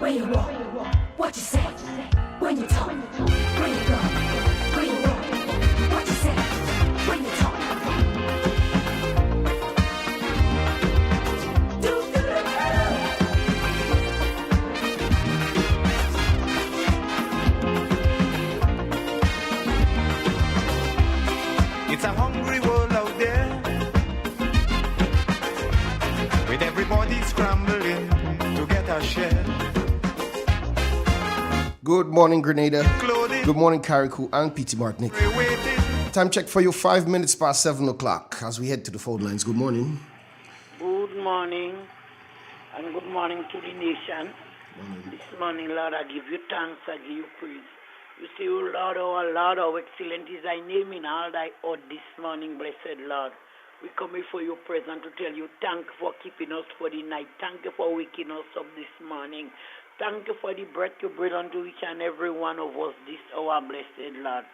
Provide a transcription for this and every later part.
when you walk, what you say, when you talk, when you go, when you walk, what you say, when you talk. It's a hungry world out there, with everybody scrambling to get a share. Good morning, Grenada. Good morning, Carriacou and P.T. Martinique. Time check for you, 5 minutes past 7 o'clock as we head to the phone lines. Good morning. Good morning, and good morning to the nation. This morning, Lord, I give you thanks, I give you praise. You say, oh Lord, how excellent is thy name in all thy earth this morning, blessed Lord. We come before your presence to tell you thank you for keeping us for the night. Thank you for waking us up this morning. Thank you for the breath you breathe unto each and every one of us this hour, blessed Lord.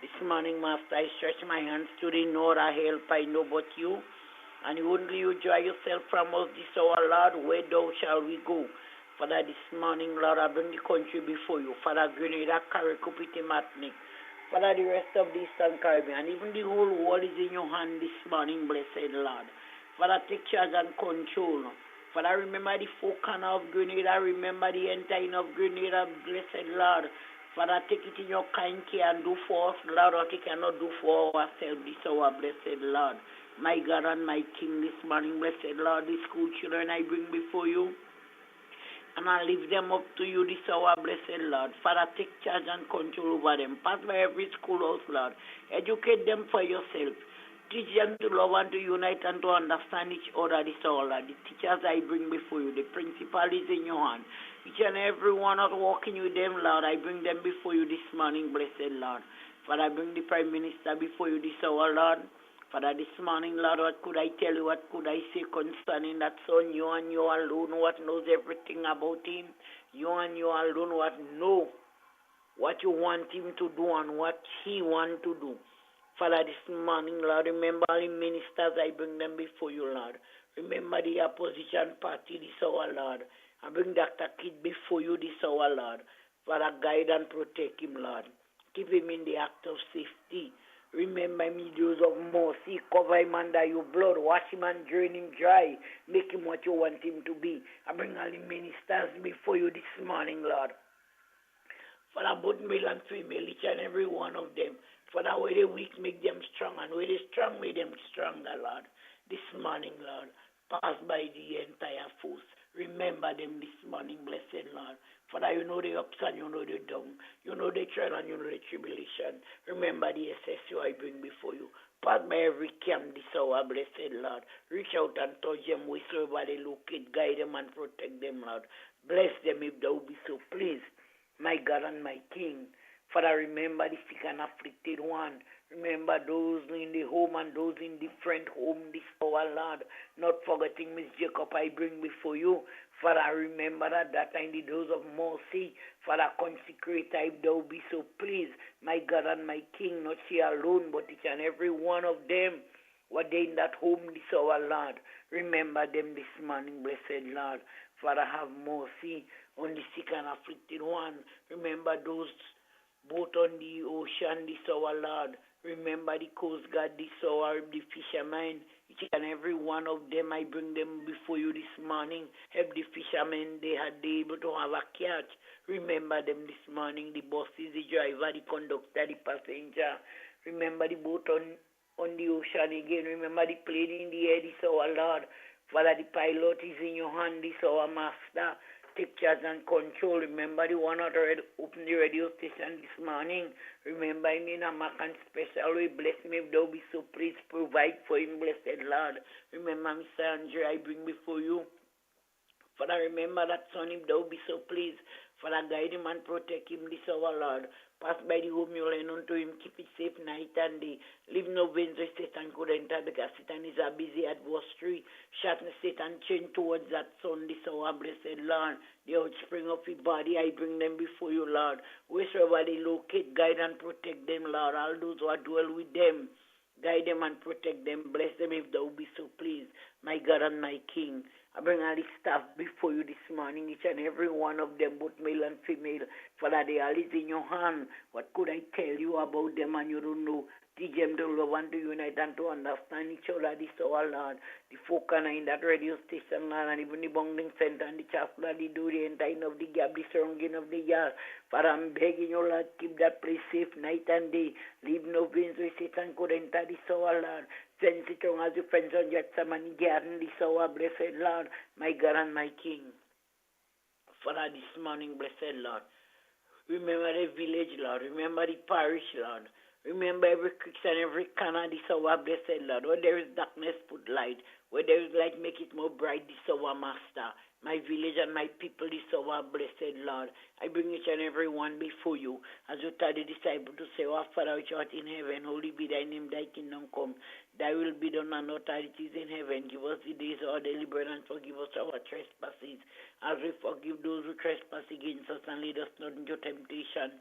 This morning, Master, I stretch my hands to the Lord, I help, I know but you. And only you draw yourself from us this hour, Lord, where thou shall we go? Father, this morning, Lord, I bring the country before you. Father, Grenada, Carriacou, P.T. Martinique. Father, the rest of the Eastern Caribbean, even the whole world is in your hand this morning, blessed Lord. Father, take charge and control. Father, remember the four corners of Grenada. Remember the entire of Grenada, blessed Lord. Father, take it in your kind care and do for us, Lord, what you cannot do for ourselves this hour, blessed Lord. My God and my King, this morning, blessed Lord, the school children I bring before you. And I leave them up to you this hour, blessed Lord. Father, take charge and control over them. Pass by every schoolhouse, Lord. Educate them for yourself. Teach them to love and to unite and to understand each other this hour, Lord. The teachers I bring before you, the principal is in your hand. Each and every one out walking with them, Lord, I bring them before you this morning, blessed Lord. Father, I bring the Prime Minister before you this hour, Lord. Father, this morning, Lord, what could I tell you, what could I say concerning that son? You and you alone what knows everything about him. You and you alone what know what you want him to do and what he want to do. Father, this morning, Lord, remember the ministers, I bring them before you, Lord. Remember the opposition party this hour, Lord. I bring Dr. Kid before you this hour, Lord. Father, guide and protect him, Lord. Keep him in the act of safety. Remember me, those of mercy, cover him under your blood, wash him and drain him dry, make him what you want him to be. I bring all the ministers before you this morning, Lord. Father, both male and female, each and every one of them. Father, where they weak, make them strong, and where they strong, make them stronger, Lord. This morning, Lord, pass by the entire force. Remember them this morning, blessed Lord. Father, you know the ups and you know the down. You know the trial and you know the tribulation. Remember the SSU I bring before you. Pass by every camp this hour, blessed Lord. Reach out and touch them wherever they locate. Guide them and protect them, Lord. Bless them if thou be so pleased. My God and my King. Father, remember the sick and afflicted one. Remember those in the home and those in different home this hour, Lord. Not forgetting Miss Jacob, I bring before you. Father, remember that in the days of mercy. Father, consecrate I thou be so pleased. My God and my King, not she alone, but each and every one of them. What they in that home this hour, Lord. Remember them this morning, blessed Lord. Father, have mercy on the sick and afflicted one. Remember those both on the ocean this hour, Lord. Remember the Coast Guard this hour, the fishermen. Each and every one of them, I bring them before you this morning. Help the fishermen, they had been able to have a catch. Remember them this morning, the buses, the driver, the conductor, the passenger. Remember the boat on the ocean again. Remember the plane in the air this hour, Lord. Father, the pilot is in your hand this hour, Master. Take charge and control. Remember the one that opened the radio station this morning. Remember him in a Mac and special way. Bless me if thou be so please. Provide for him, blessed Lord. Remember Mr. Andrew, I bring before you. Father, remember that son if thou be so pleased. Father, guide him and protect him this hour, Lord. Pass by the home you learn unto him. Keep it safe night and day. Leave no veins where Satan could enter because Satan is a busy adversary. Shut Satan chain towards that son this hour, blessed Lord. The outspring of his body, I bring them before you, Lord. Wheresoever they locate, guide and protect them, Lord. All those who are dwell with them, guide them and protect them. Bless them if thou be so pleased. my God and my King. I bring all the staff before you this morning, each and every one of them, both male and female. Father, they are in your hand. What could I tell you about them and you don't know? Teach them to love and to unite and to understand each other, this our Lord. The folk are in that radio station, Lord, and even the bonding center and the chapel, they do the entire of the gap, the surrounding of the yard. Father, I'm begging you, Lord, keep that place safe night and day. Leave no veins where Satan could enter this our Lord. Send it on as your friends on your Samani garden, this our blessed Lord, my God and my King. Father, this morning, blessed Lord, remember the village, Lord. Remember the parish, Lord. Remember every creek and every corner, this our blessed Lord. Where there is darkness, put light. Where there is light, make it more bright, this our Master. My village and my people, this our blessed Lord. I bring each and every one before you. As you tell the disciples to say, Our Father which art in heaven, holy be thy name, thy kingdom come. Thy will be done on earth as it is in heaven. Give us the days our daily bread and forgive us our trespasses, as we forgive those who trespass against us, and lead us not into temptation,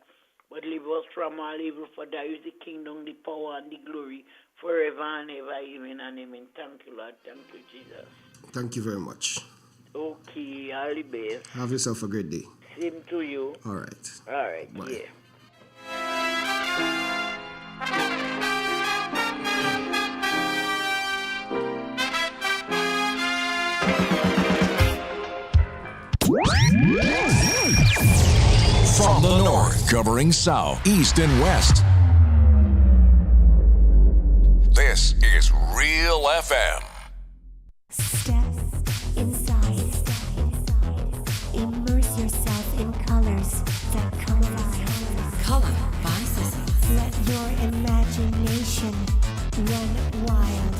but deliver us from all evil. For thy is the kingdom, the power, and the glory, forever and ever. Amen and amen. Thank you, Lord. Thank you, Jesus. Thank you very much. Okay, all the best. Have yourself a great day. Same to you. All right. All right, Bye. yeah. From the north, covering south, east, and west. This is Real FM. Step inside. Immerse yourself in colors that come alive. Color by Sissy. Let your imagination run wild.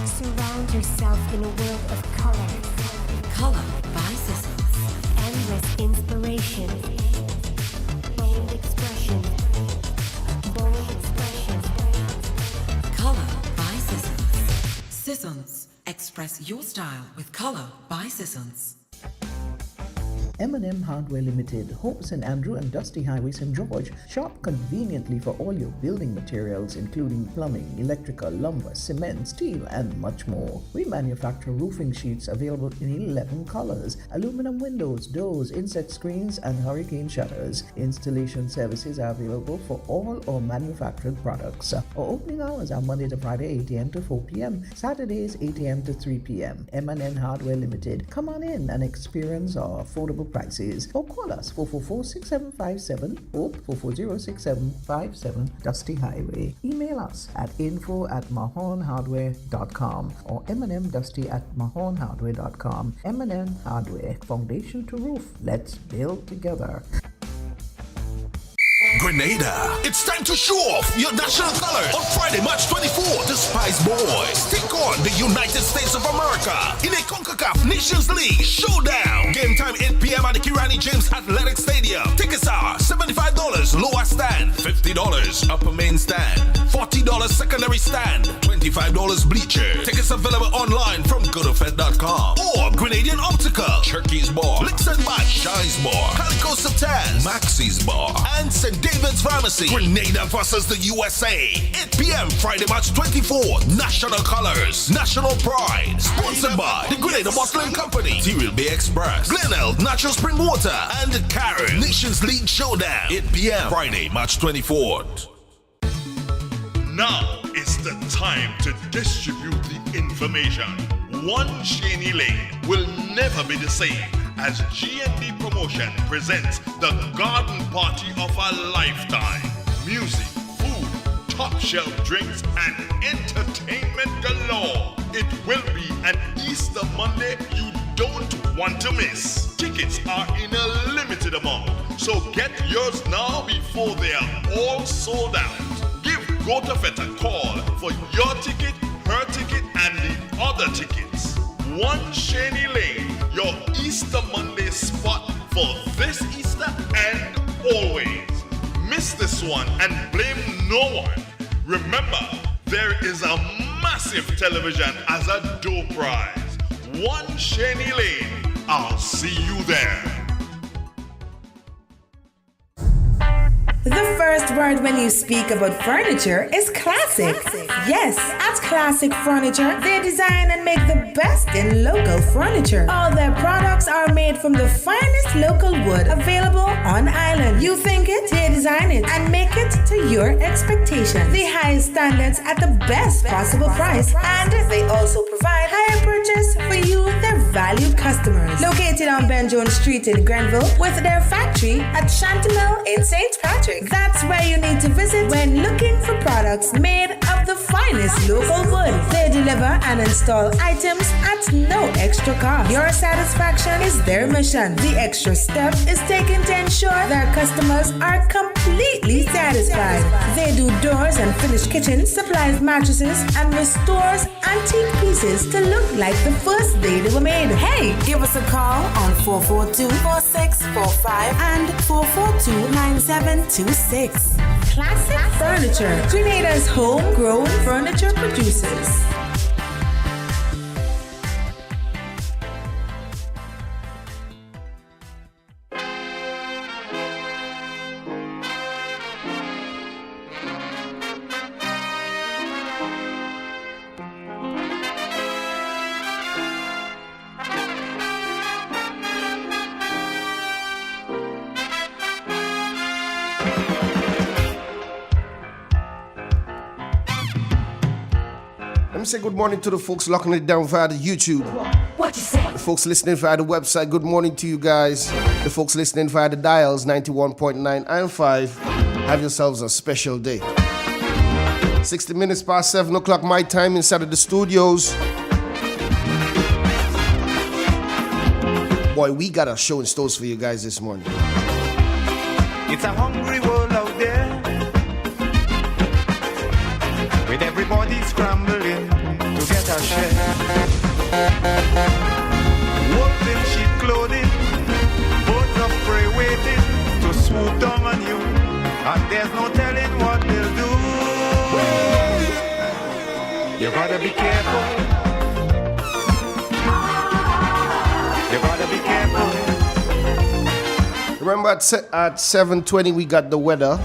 Surround yourself in a world of color. Color by Sissy. Endless inspiration. Bold expression. Bold expression. Color by Sissons. Sissons. Express your style with Color by Sissons. M&M Hardware Limited, Hope St. Andrew and Dusty Highway, St. George. Shop conveniently for all your building materials, including plumbing, electrical, lumber, cement, steel, and much more. We manufacture roofing sheets available in 11 colors, aluminum windows, doors, insect screens, and hurricane shutters. Installation services are available for all our manufactured products. Our opening hours are Monday to Friday, 8 a.m. to 4 p.m., Saturdays, 8 a.m. to 3 p.m. M&M Hardware Limited. Come on in and experience our affordable prices, or call us 444-6757 or 440-6757 Dusty Highway. Email us at info@mahonhardware.com or mnmdusty@mahonhardware.com. M&M Hardware, foundation to roof. Let's build together. Grenada. It's time to show off your national colors on Friday, March 24th. The Spice Boys take on the United States of America in a CONCACAF Nations League showdown. Game time 8 p.m. at the Kirani James Athletic Stadium. Tickets are $75 lower stand, $50 upper main stand, $40 secondary stand, $25 bleacher. Tickets available online from GoToFed.com or Grenadian Optical, Turkey's Bar, Licks and Match, Shine's Bar, Calico Satans, Maxie's Bar, and St. David's Pharmacy. Grenada versus the USA. 8 p.m. Friday, March 24th. National Colors, National Pride. Sponsored by the Grenada Bottling Company, Tyrrell Bay Express, Glenelg Natural Spring Water, and the Karen Nations League Showdown. 8 p.m. Friday, March 24th. Now is the time to distribute the information. One Shaney Lane will never be the same as G&D Promotion presents the garden party of a lifetime. Music, food, top shelf drinks, and entertainment galore. It will be an Easter Monday you don't want to miss. Tickets are in a limited amount, so get yours now before they are all sold out. Give GoToFed a call for your ticket, her ticket, and the other tickets. One Shaney Lane, your Easter Monday spot for this Easter and always. Miss this one and blame no one. Remember, there is a massive television as a door prize. One Shaney Lane. I'll see you there. The The first word when you speak about furniture is classic. Yes, at Classic Furniture, they design and make the best in local furniture. All their products are made from the finest local wood available on island. You think it, they design it and make it to your expectations. The highest standards at the best possible price, and they also provide higher purchase for you, their valued customers. Located on Ben Jones Street in Grenville, with their factory at Chantemelle in St. Patrick. That's where you need to visit when looking for products made of the finest local wood. They deliver and install items at no extra cost. Your satisfaction is their mission. The extra step is taken to ensure their customers are completely satisfied. They do doors and finished kitchens, supplies mattresses, and restores antique pieces to look like the first day they were made. Hey, give us a call on 442-4645 and 442-9726. Classic Furniture, Grenada's homegrown furniture producers. Let me say good morning to the folks locking it down via the YouTube. What you say? The folks listening via the website, good morning to you guys. The folks listening via the dials, 91.9 and 5. Have yourselves a special day. 60 minutes past 7 o'clock my time inside of the studios. Boy, we got a show in stores for you guys this morning. It's a hungry world out there, with everybody scrambling to get a share. Wolves in sheep clothing, birds of prey waiting to swoop down on you, and there's no telling what they'll do. You gotta be careful. You gotta be careful. Remember at 7:20 we got the weather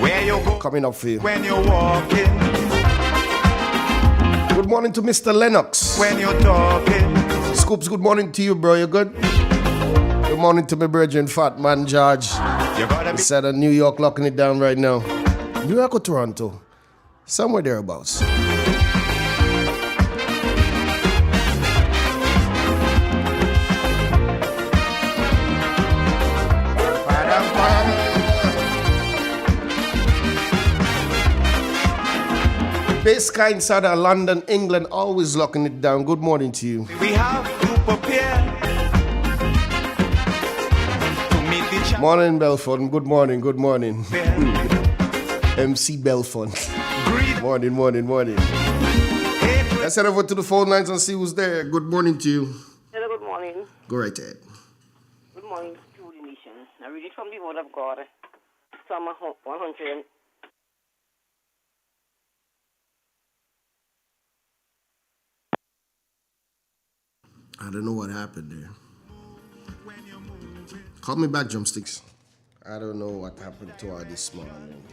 Where you go coming up for you. when you're walking, Good morning to Mr. Lennox. when you're talking. Scoops, good morning to you, bro. You good? Good morning to my brethren, Fat Man George. You gotta be Inside of New York, locking it down right now. New York or Toronto? Somewhere thereabouts. Baska inside of London, England, always locking it down. Good morning to you. We have to prepare to meet the challenge. Morning, Belfont. Good morning, good morning. MC Belfont. Morning. Let's head over to the phone lines and see who's there. Good morning to you. Hello, good morning. Go right ahead. Good morning, Stupidness. I read it from the Word of God. Psalm 100. I don't know what happened there. Call me back, Drumsticks. I don't know what happened to her this morning.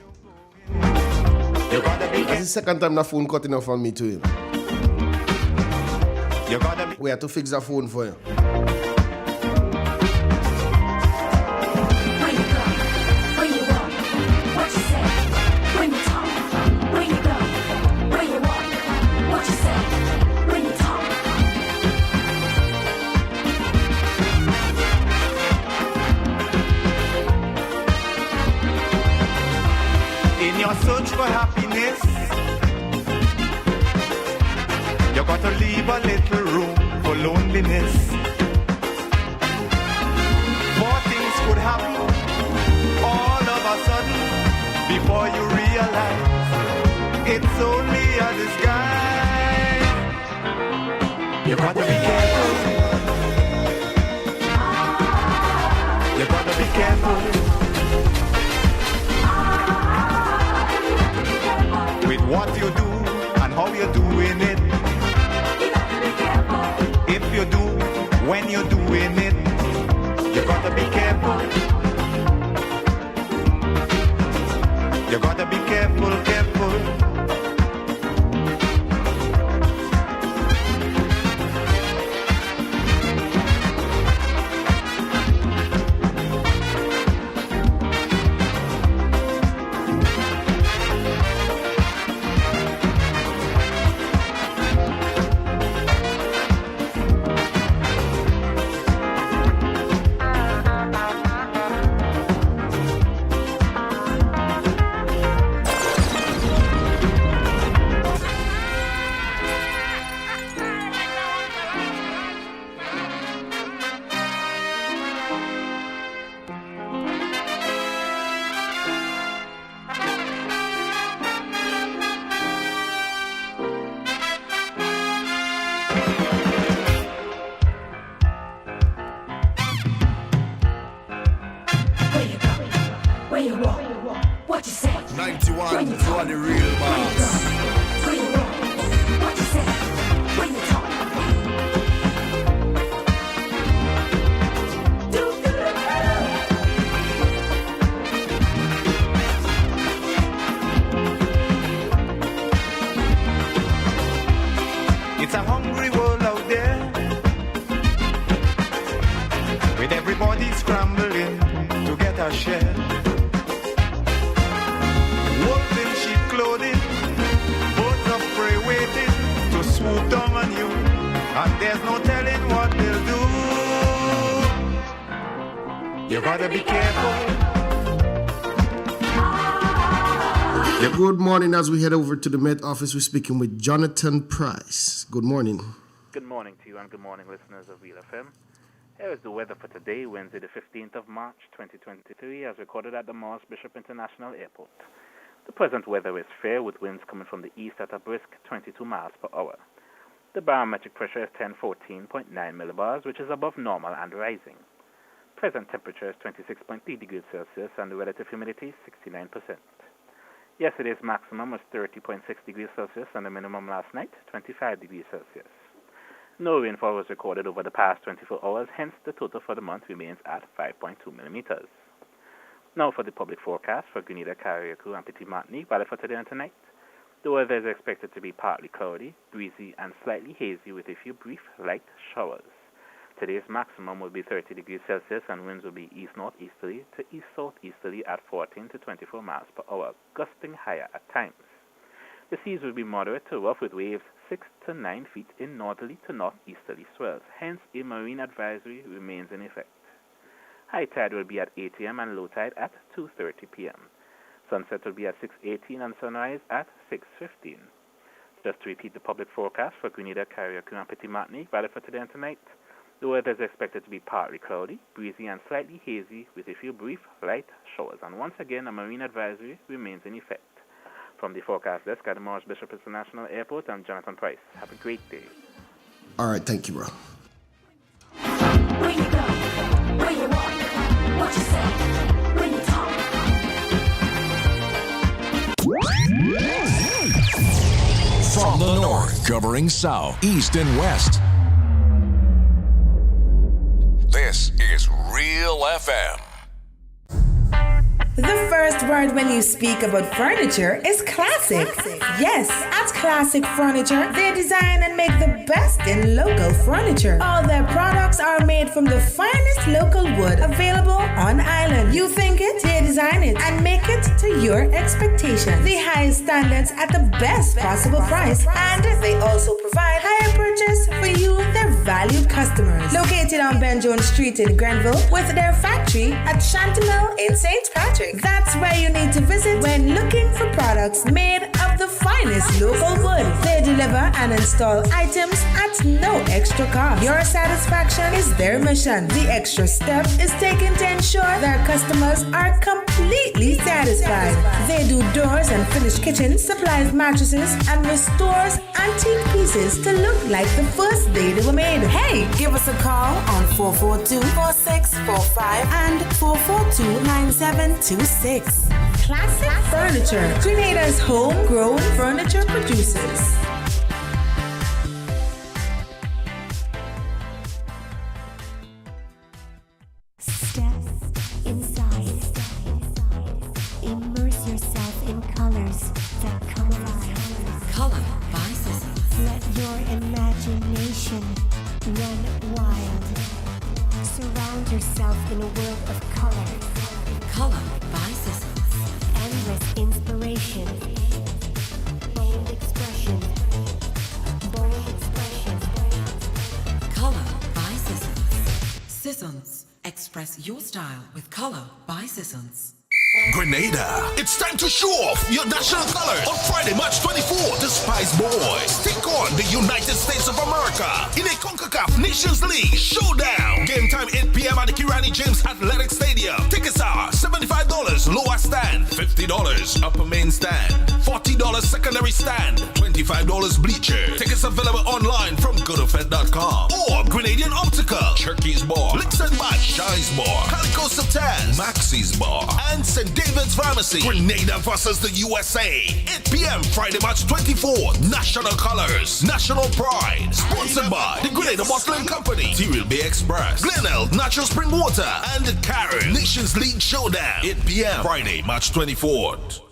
That's the second time the phone cutting off on me to him. We have to fix the phone for you. When you go, when you walk, what you say? When you talk, when you go, when you walk, what you say? When you talk. In your search for happiness, you got to leave a little room for loneliness. More things could happen all of a sudden before you realize it's only a disguise. You got to be careful. You got to be careful with what you do and how you're doing it. If you do, when you're doing it, you gotta be careful. You gotta be careful, careful. Where you go? Where you walk? What you say? 91, When you you talk. are the real boss. Where you walk? What you say? When you talk. It's a hungry world out there, with everybody scrambling to get a share. Wolves in sheep clothing, birds of prey waiting to swoop down on you, and there's no telling what they'll do. You gotta be careful. Yeah, good morning. As we head over to the Met office, we're speaking with Jonathan Price. Good morning. Good morning to you and good morning, listeners of Real FM. Here is the weather for today, Wednesday the 15th of March, 2023, as recorded at the Maurice Bishop International Airport. The present weather is fair, with winds coming from the east at a brisk 22 miles per hour. The barometric pressure is 1014.9 millibars, which is above normal and rising. Present temperature is 26.3 degrees Celsius and the relative humidity is 69%. Yesterday's maximum was 30.6 degrees Celsius and the minimum last night, 25 degrees Celsius. No rainfall was recorded over the past 24 hours, hence the total for the month remains at 5.2 millimeters. Now for the public forecast for Grenada, Carriacou, and Petit Martinique, valid for today and tonight. The weather is expected to be partly cloudy, breezy, and slightly hazy with a few brief light showers. Today's maximum will be 30 degrees Celsius and winds will be east-northeasterly to east-southeasterly at 14 to 24 miles per hour, gusting higher at times. The seas will be moderate to rough with waves 6 to 9 feet in northerly to northeasterly swells, hence a marine advisory remains in effect. High tide will be at 8 a.m. and low tide at 2:30 p.m. Sunset will be at 6:18 and sunrise at 6:15. Just to repeat the public forecast for Grenada, Carriacou, and Petit Martinique, valid for today and tonight. The weather is expected to be partly cloudy, breezy, and slightly hazy with a few brief light showers. And once again, a marine advisory remains in effect. From the forecast desk at the Maurice Bishop International Airport, I'm Jonathan Price. Have a great day. All right, thank you, bro. Where you go? Where you walk? What you say? When you talk. From the north, covering south, east, and west. This is Real FM. The first word when you speak about furniture is classic. Yes, at Classic Furniture, they design and make the best in local furniture. All their products are made from the finest local wood available on island. You think it, they design it and make it to your expectations. The highest standards at the best possible price, and they also provide higher purchase for you, their valued customers. Located on Ben Jones Street in Grenville, with their factory at Chantemelle in St. Patrick. That's where you need to visit when looking for products made of the finest local wood. They deliver and install items at no extra cost. Your satisfaction is their mission. The extra step is taken to ensure their customers are completely satisfied. They do doors and finished kitchens, supplies mattresses, and restores antique pieces to look like the first day they were made. Hey, give us a call on 442-4645 and 442-9726. Classic Furniture, Grenada's homegrown furniture producers. Step inside. Immerse yourself nation, run wild. Surround yourself in a world of color. Color by Sissons. Endless inspiration. Bold expression. Bold expression. Color by Sissons. Sissons. Express your style with Color by Sissons. Grenada, it's time to show off your national color on Friday, March 24th. The Spice Boys take on the United States of America in a CONCACAF Nations League showdown. Game time 8 p.m. at the Kirani James Athletic Stadium. Tickets are $75 lower stand, $50 upper main stand, $40 secondary stand, $25 bleacher. Tickets available online from goodofed.com or Grenadian Optical, Cherokee's Bar, Lixon Match, Shy's Bar, Calico Satans, Maxie's Bar, and St. David's Pharmacy. Grenada versus the USA. 8 p.m. Friday, March 24th. National Colors. National Pride. Sponsored by the Grenada Bottling Company, Serial Bay Express, Glenelg Natural Spring Water, and the Karen Nations League Showdown. 8 p.m. Friday, March 24th.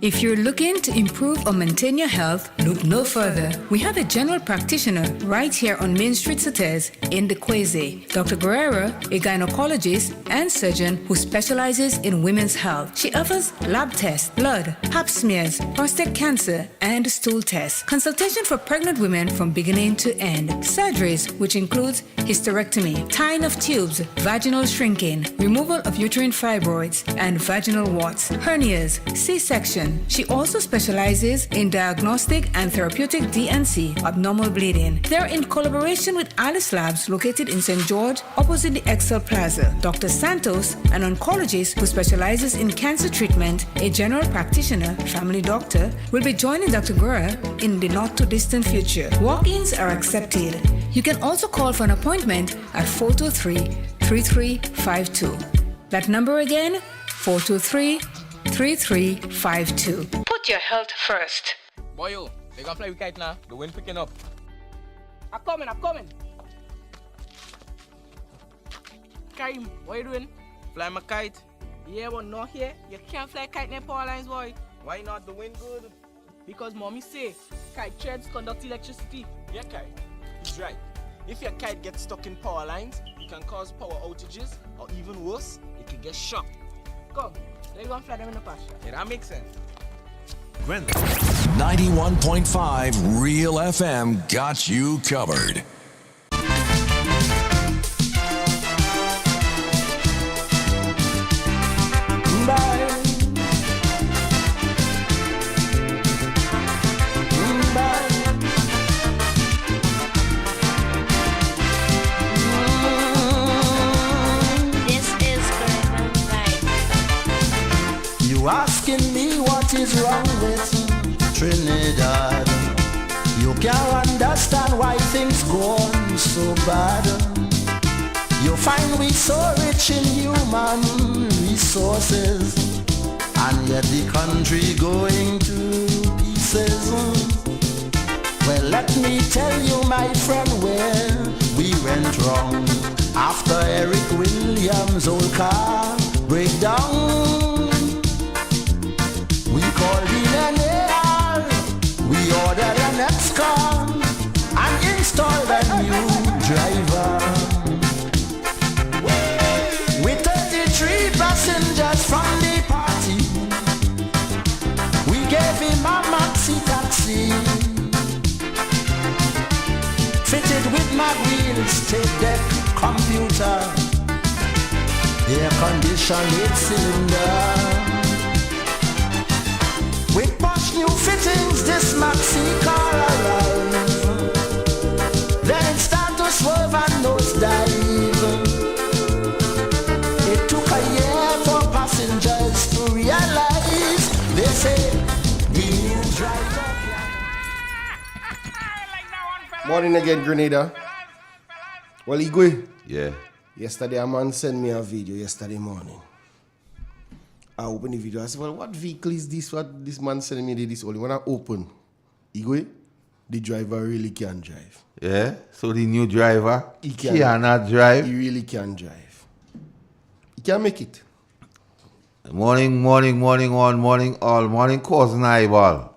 If you're looking to improve or maintain your health, look no further. We have a general practitioner right here on Main Street, Sates in the Kweze. Dr. Guerrero, a gynecologist and surgeon who specializes in women's health. She offers lab tests, blood, pap smears, prostate cancer, and stool tests. Consultation for pregnant women from beginning to end. Surgeries, which includes hysterectomy, tying of tubes, vaginal shrinking, removal of uterine fibroids, and vaginal warts, hernias, C-section. She also specializes in diagnostic and therapeutic DNC, abnormal bleeding. They're in collaboration with Alice Labs, located in St. George, opposite the Excel Plaza. Dr. Santos, an oncologist who specializes in cancer treatment, a general practitioner, family doctor, will be joining Dr. Guerra in the not-too-distant future. Walk-ins are accepted. You can also call for an appointment at 423-3352. That number again, 423-3352. Put your health first. Boy, they gonna fly with kite now. The wind picking up. I'm coming. Karim, what you doing? Fly my kite. Yeah, but not here. You can't fly kite near power lines, boy. Why not? The wind good. Because mommy say, kite threads conduct electricity. Yeah, kite. He's right. If your kite gets stuck in power lines, it can cause power outages, or even worse, it can get shocked. Come. They gonna fly them in the pasture. Yeah, that makes sense. 91.5 Real FM got you covered. You asking me what is wrong with Trinidad? You can't understand why things go on so bad. You find we so rich in human resources, and yet the country going to pieces. Well, let me tell you, my friend, where we went wrong. After Eric Williams' old car breakdown, we called in an AR, we ordered an X-car and installed a new driver. With 33 passengers from the party, we gave him a maxi taxi, fitted with mag wheels, tape deck, computer, air conditioned 8-cylinder. With posh new fittings, this maxi car arrived. Then it started to swerve and nosedive. It took a year for passengers to realize. They say the new driver. Morning again, Grenada. Well, Igwe. Yeah. Yesterday, a man sent me a video yesterday morning. I opened the video. I said, well, what vehicle is this? What this man sending me this only? When I open, Igwe, the driver really can drive. Yeah? So the new driver, He cannot drive? He really can drive. He can make it. Morning, all morning, cousin eyeball.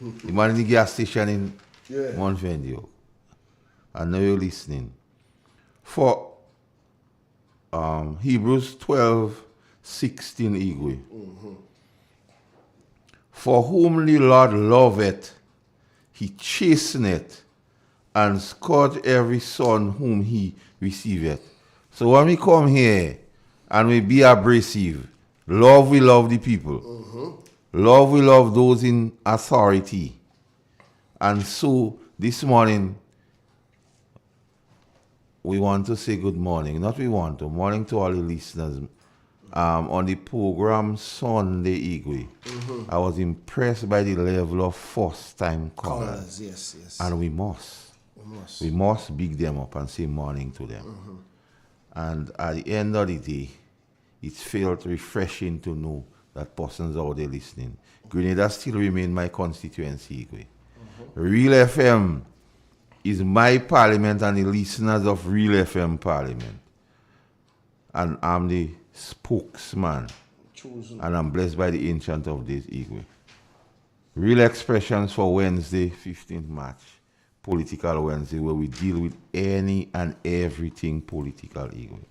The man in the gas station in Montfendio. I know you're listening. For Hebrews 12:16 Igwe. For whom the Lord loveth, he chasteneth, and scourge every son whom he receiveth. So when we come here and we be abrasive, love, we love the people. Love, we love those in authority. And so this morning, we want to say good morning. Not we want to. Morning to all the listeners. On the program Sunday Igwe, I was impressed by the level of first-time callers. Yes. And we must big them up and say morning to them. And at the end of the day, it felt refreshing to know that persons out there listening. Grenada still remain my constituency, Igwe. Real FM is my parliament and the listeners of Real FM Parliament. And I'm the spokesman. Chosen. And I'm blessed by the Ancient of Days, Igwe. Real Expressions for Wednesday, 15th March. Political Wednesday, where we deal with any and everything political, Igwe.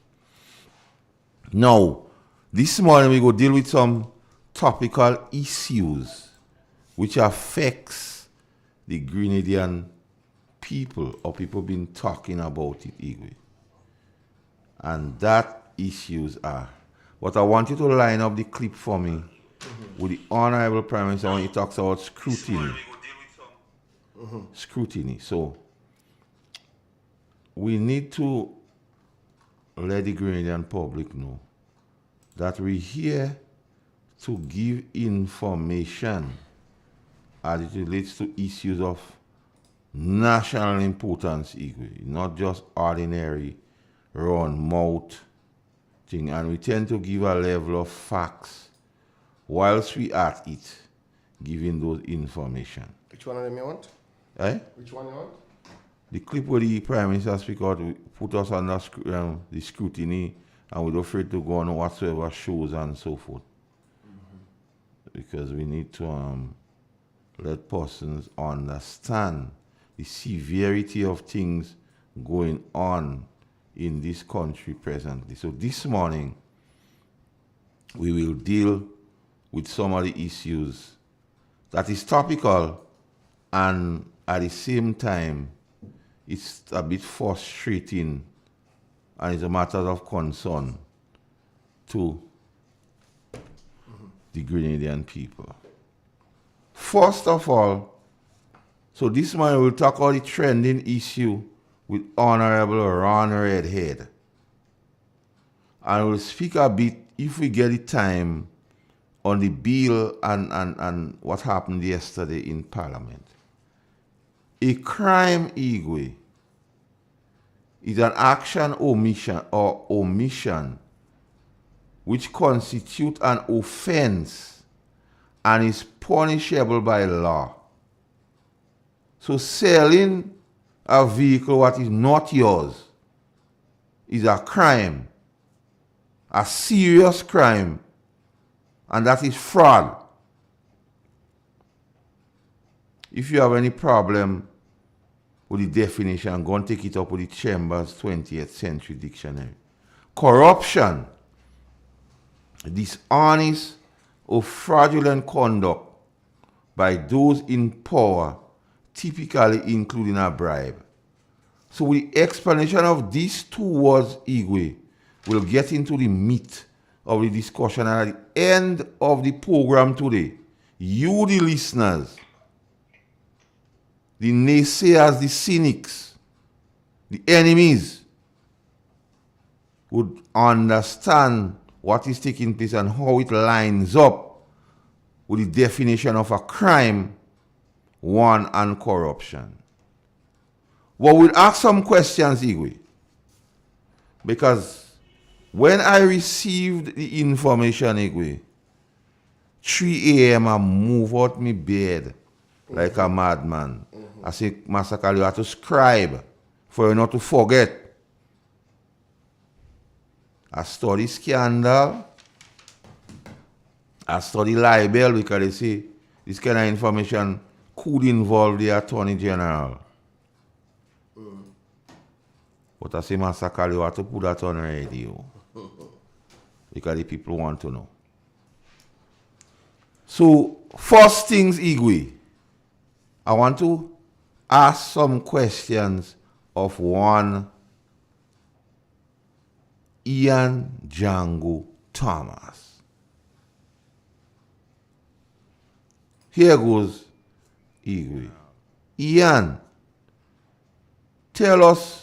Now, this morning we go deal with some topical issues which affects the Grenadian people, or people been talking about it, Igwe. And that issues are, what I want you to line up the clip for me with the Honorable Prime Minister when he talks about scrutiny. Scrutiny. So, we need to let the Grenadian public know that we're here to give information as it relates to issues of national importance, Igwe, not just ordinary round mouth thing. And we tend to give a level of facts whilst we at it, giving those information. Which one of them you want? Eh? Which one you want? The clip where the Prime Minister speak out, put us under the scrutiny, and we're not afraid to go on whatsoever shows and so forth. Because we need to let persons understand the severity of things going on in this country presently. So this morning, we will deal with some of the issues that is topical, and at the same time, it's a bit frustrating and it's a matter of concern to the Grenadian people. First of all, so this morning we'll talk about the trending issue with Honorable Ron Redhead. And we'll speak a bit, if we get the time, on the bill and what happened yesterday in Parliament. A crime, Igwe, is an action, omission which constitute an offense and is punishable by law. So selling a vehicle what is not yours is a crime, a serious crime, and that is fraud. If you have any problem with the definition, go and take it up with the Chambers 20th Century Dictionary. Corruption, dishonest or fraudulent conduct by those in power, typically including a bribe. So with the explanation of these two words, Igwe, we'll get into the meat of the discussion, and at the end of the program today, you, the listeners, the naysayers, the cynics, the enemies, would understand what is taking place and how it lines up with the definition of a crime, one, and corruption. Well, we'll ask some questions, Igwe, because when I received the information, Igwe, 3 a.m. I move out my bed like a madman. I say, Massacre, you have to scribe for you not to forget. I study scandal. I study libel, because they say this kind of information could involve the Attorney General. But I say, Master Kali, you have to put that on radio. Because the people want to know. So, first things, Igwe, I want to ask some questions of one Ian Django Thomas. Here goes Igwe. Ian, tell us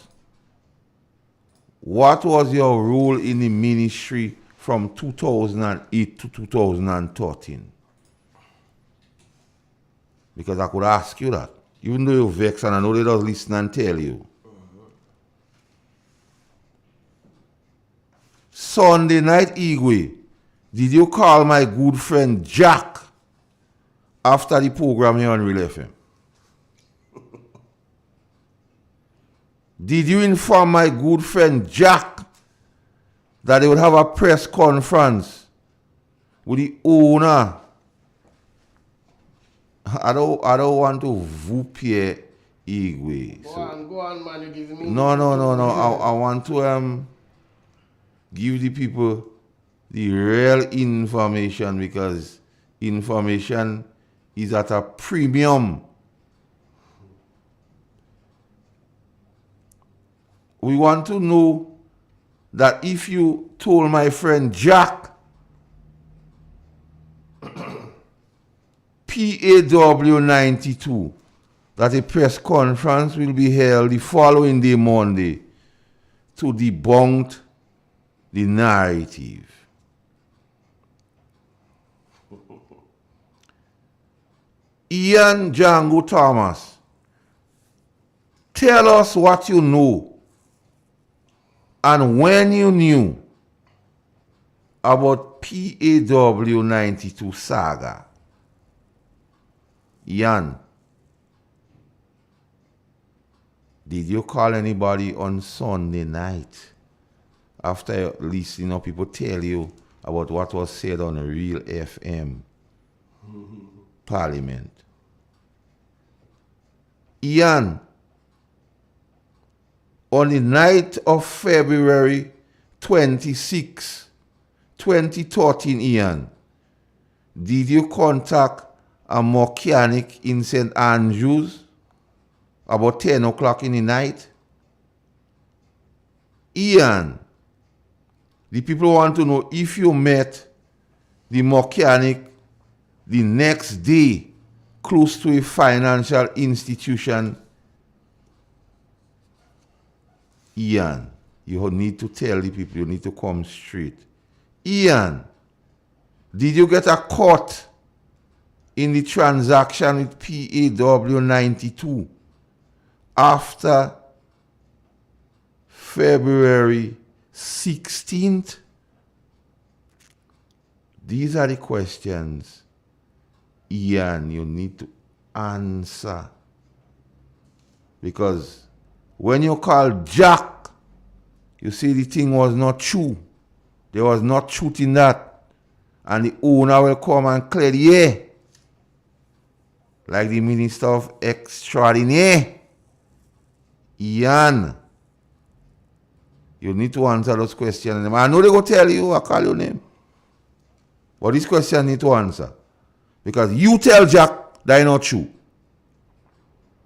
what was your role in the ministry from 2008 to 2013? Because I could ask you that. Even though you're vexed and I know they don't listen and tell you. Sunday night, Igwe, did you call my good friend Jack after the program here on Real FM? Did you inform my good friend Jack that they would have a press conference with the owner? I don't want to whoop here, Igwe. Go on, man. You're giving me. No. I want to give the people the real information, because information is at a premium. We want to know that if you told my friend Jack PAW 92 that a press conference will be held the following day, Monday, to debunk the narrative. Ian Django Thomas, tell us what you know and when you knew about PAW 92 saga. Ian, did you call anybody on Sunday night after listening or people tell you about what was said on Real FM Parliament? Ian, on the night of February 26, 2013, Ian, did you contact a mechanic in St. Andrews about 10 o'clock in the night? Ian, the people want to know if you met the mechanic the next day close to a financial institution. Ian, you need to tell the people, you need to come straight. Ian, did you get a cut in the transaction with PAW 92 after February 16th? These are the questions, Ian, you need to answer. Because when you call Jack, you see the thing was not true. There was not truth in that. And the owner will come and clear the air. Like the Minister of Extraordinaire. Ian, you need to answer those questions. I know they're going to tell you, I call your name. But this question need to answer. Because you tell Jack that is not true.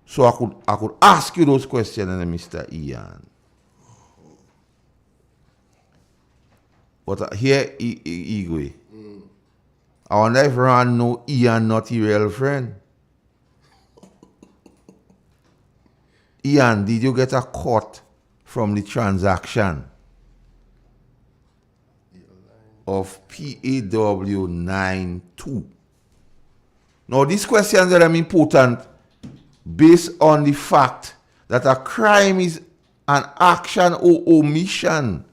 So I could ask you those questions, Mr. Ian. But here, Igwe, I wonder if Ron know Ian not a real friend. Ian, did you get a cut from the transaction of PAW 92? Now, these questions are important based on the fact that a crime is an action or omission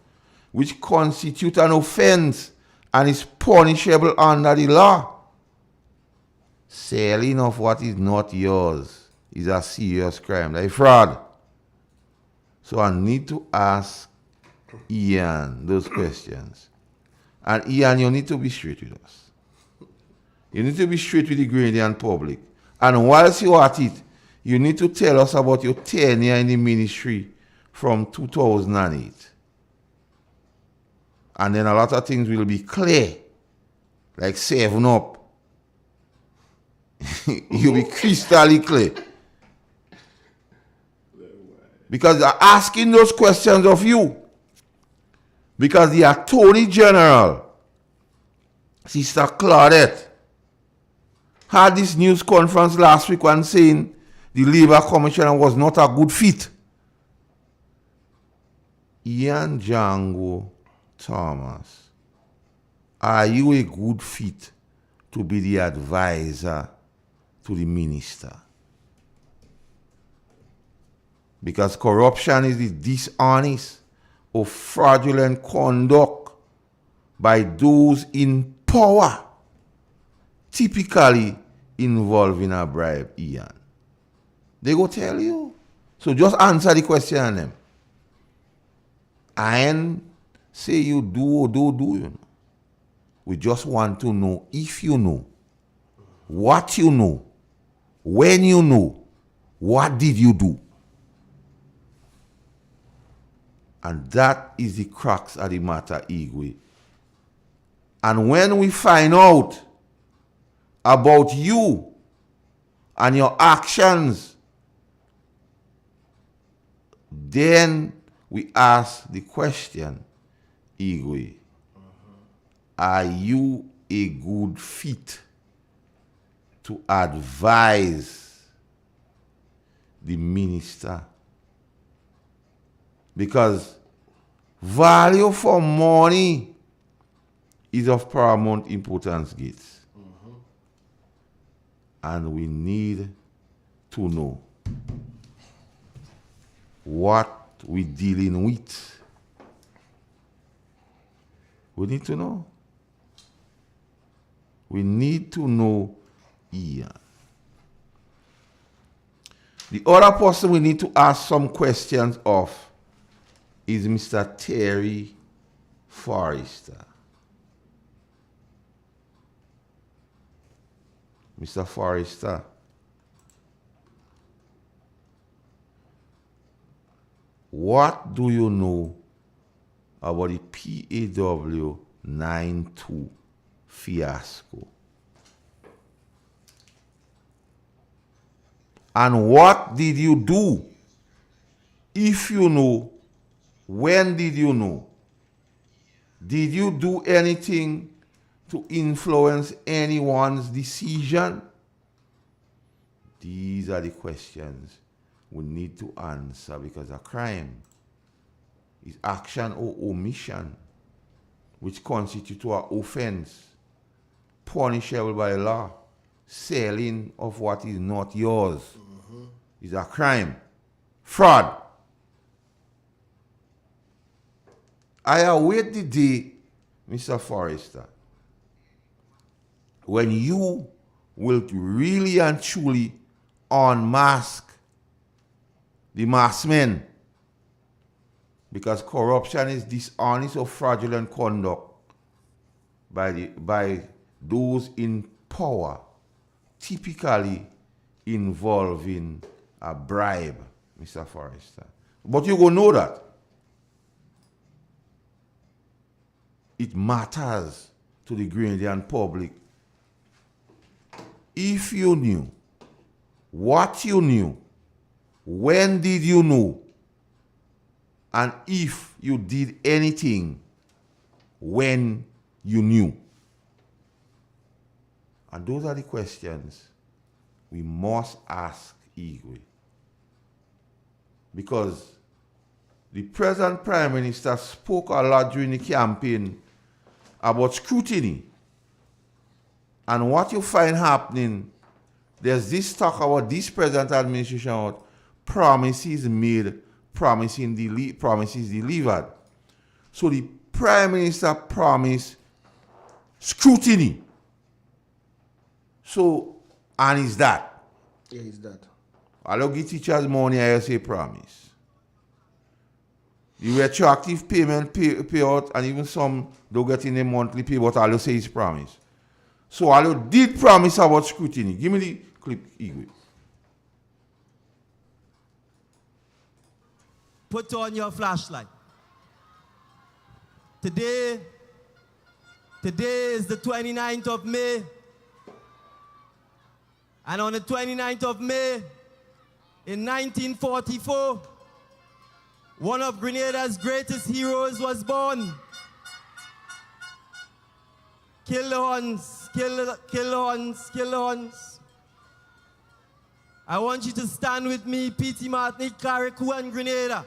which constitutes an offense and is punishable under the law. Selling of what is not yours is a serious crime, like fraud. So I need to ask Ian those questions. And Ian, you need to be straight with us. You need to be straight with the Gradient public. And whilst you're at it, you need to tell us about your tenure in the ministry from 2008. And then a lot of things will be clear, like 7-Up. You'll be crystal clear. Because they're asking those questions of you. Because the Attorney General, Sister Claudette, had this news conference last week and saying the Labour Commissioner was not a good fit. Ian Django Thomas, are you a good fit to be the advisor to the minister? Because corruption is the dishonest or fraudulent conduct by those in power, typically involving a bribe, Ian. They go tell you. So just answer the question on them. And say you do or don't do, you know. We just want to know if you know, what you know, when you know, what did you do? And that is the crux of the matter, Igwe. And when we find out about you and your actions, then we ask the question, Igwe, are you a good fit to advise the minister? Because value for money is of paramount importance, Gates. And we need to know what we're dealing with. We need to know. We need to know Ian. The other person we need to ask some questions of is Mr. Terry Forrester. Mr. Forrester, what do you know about the PAW 92 fiasco? And what did you do? If you know, when did you know? Did you do anything to influence anyone's decision? These are the questions we need to answer, because a crime is action or omission which constitute an offense punishable by law. Selling of what is not yours is a crime. Fraud. I await the day, Mr. Forrester, when you will really and truly unmask the masked men. Because corruption is dishonest or fraudulent conduct by those in power, typically involving a bribe, Mr. Forrester. But you will know that. It matters to the Grenadian public. If you knew, what you knew, when did you know, and if you did anything when you knew. And those are the questions we must ask Igwe. Because the present Prime Minister spoke a lot during the campaign about scrutiny. And what you find happening, there's this talk about this present administration about promises made, promises delivered. So the Prime Minister promised scrutiny. So, and is that? Yeah, is that. I'll give teachers money, I say promise. The retroactive payment payout, and even some don't get in a monthly pay, but I'll say is promise. So I did promise about scrutiny. Give me the clip, Igwe. put on your flashlight. Today is the 29th of May. And on the 29th of May, in 1944, one of Grenada's greatest heroes was born. Kill the Huns, kill the Huns, kill the Huns. I want you to stand with me, P.T. Martinique, Carriacou, and Grenada.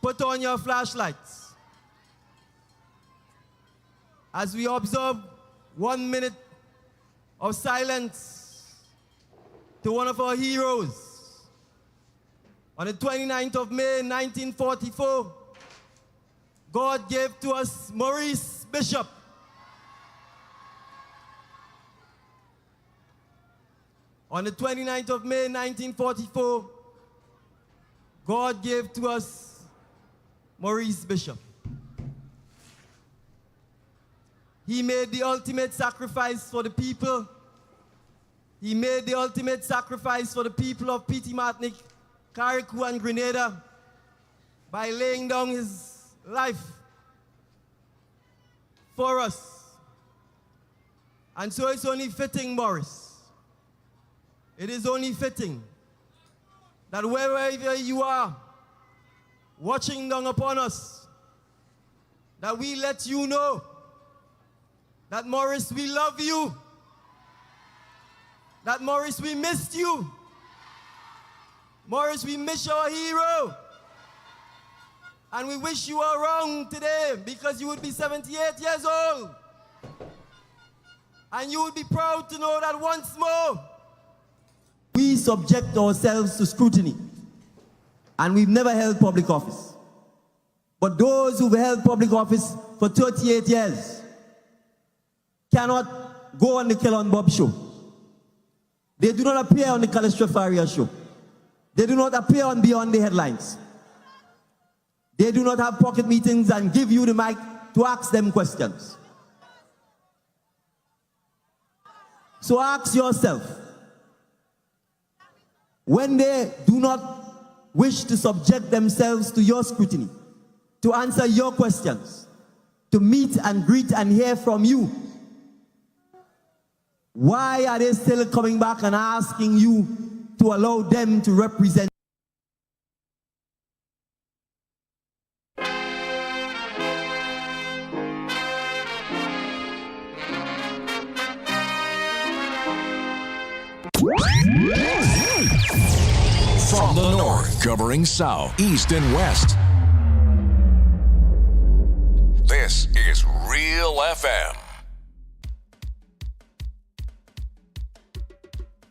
Put on your flashlights. As we observe 1 minute of silence to one of our heroes. On the 29th of May, 1944, God gave to us Maurice Bishop. On the 29th of May, 1944, God gave to us Maurice Bishop. He made the ultimate sacrifice for the people. He made the ultimate sacrifice for the people of P.T. Martinique, Carriacou, and Grenada by laying down his life for us. And so it's only fitting, Maurice. It is only fitting that wherever you are, watching down upon us, that we let you know that, Maurice, we love you. That, Maurice, we missed you. Maurice, we miss our hero. And we wish you were around today because you would be 78 years old. And you would be proud to know that once more, we subject ourselves to scrutiny. And we've never held public office. But those who've held public office for 38 years cannot go on the Kellon Bob show. They do not appear on the Calistro Faria show. They do not appear on Beyond the Headlines. They do not have pocket meetings and give you the mic to ask them questions. So ask yourself, when they do not wish to subject themselves to your scrutiny, to answer your questions, to meet and greet and hear from you, why are they still coming back and asking you to allow them to represent? From the north, covering south, east, and west. This is Real FM.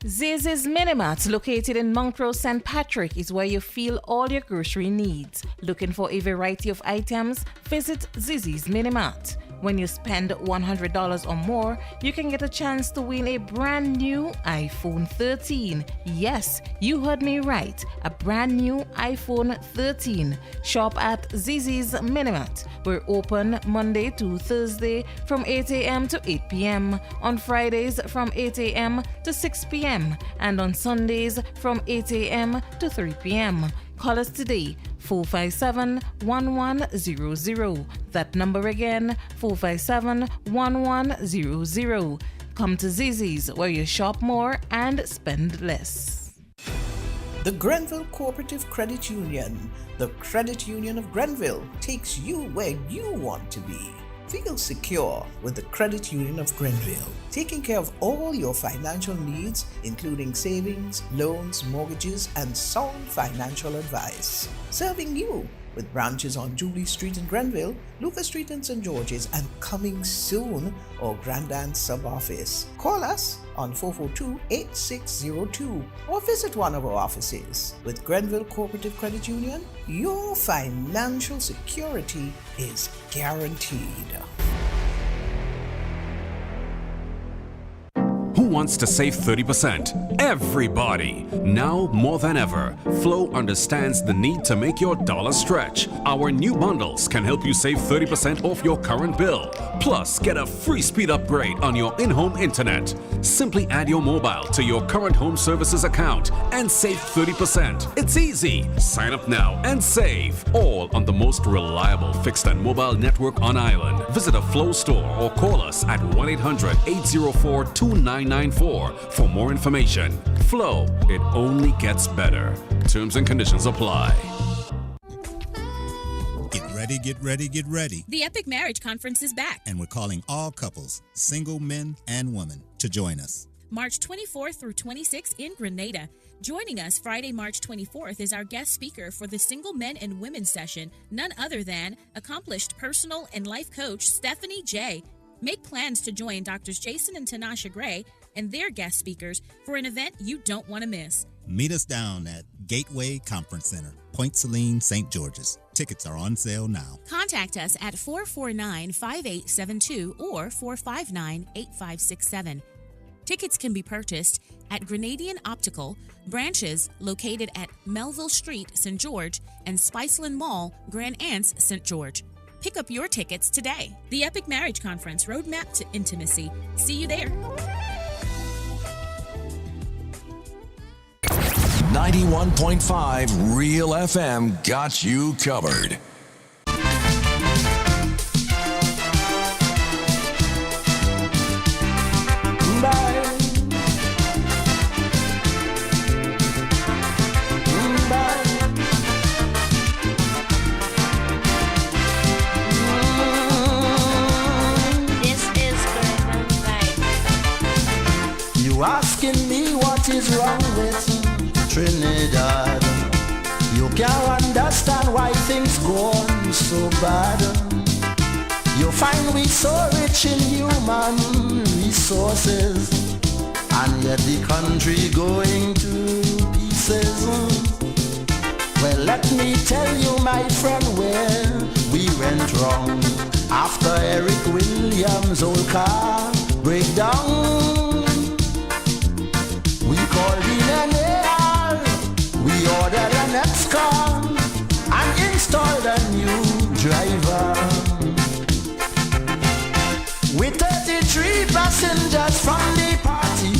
Ziz's Minimart, located in Montrose St. Patrick, is where you feel all your grocery needs. Looking for a variety of items? Visit Ziz's Minimart. When you spend $100 or more, you can get a chance to win a brand new iPhone 13. Yes, you heard me right. A brand new iPhone 13. Shop at Ziz's Minimart. We're open Monday to Thursday from 8 a.m. to 8 p.m. On Fridays from 8 a.m. to 6 p.m. and on Sundays from 8 a.m. to 3 p.m. Call us today, 457-1100. That number again, 457-1100. Come to Ziz's, where you shop more and spend less. The Grenville Cooperative Credit Union, the credit union of Grenville, takes you where you want to be. Feel secure with the Credit Union of Grenville, taking care of all your financial needs, including savings, loans, mortgages, and sound financial advice. Serving you with branches on Jubilee Street in Grenville, Lucas Street in St. George's, and coming soon, our Grandand sub-office. Call us on 442-8602 or visit one of our offices. With Grenville Cooperative Credit Union, your financial security is guaranteed. Who wants to save 30%. Everybody. Now more than ever, Flow understands the need to make your dollar stretch. Our new bundles can help you save 30% off your current bill. Plus, get a free speed upgrade on your in-home internet. Simply add your mobile to your current home services account and save 30%. It's easy. Sign up now and save. All on the most reliable fixed and mobile network on island. Visit a Flow store or call us at 1-800-804-2994 for more information. Flow, it only gets better. Terms and conditions apply. Get ready, get ready, get ready. The Epic Marriage Conference is back. And we're calling all couples, single men and women, to join us. March 24th through 26th in Grenada. Joining us Friday, March 24th is our guest speaker for the Single Men and Women session, none other than accomplished personal and life coach Stephanie J. Make plans to join Drs. Jason and Tanasha Gray and their guest speakers for an event you don't want to miss. Meet us down at Gateway Conference Center, Point Celine, St. George's. Tickets are on sale now. Contact us at 449-5872 or 459-8567. Tickets can be purchased at Grenadian Optical, branches located at Melville Street, St. George, and Spiceland Mall, Grand Anse, St. George. Pick up your tickets today. The Epic Marriage Conference, Roadmap to Intimacy. See you there. 91.5 Real FM got you covered. You asking me what is wrong with Trinidad? You can't understand why things go on so bad. You find we so rich in human resources, and yet the country going to pieces. Well, let me tell you, my friend, where we went wrong. After Eric Williams' old car breakdown, we called in an AR, we ordered an X-car and installed a new driver. With 33 passengers from the party,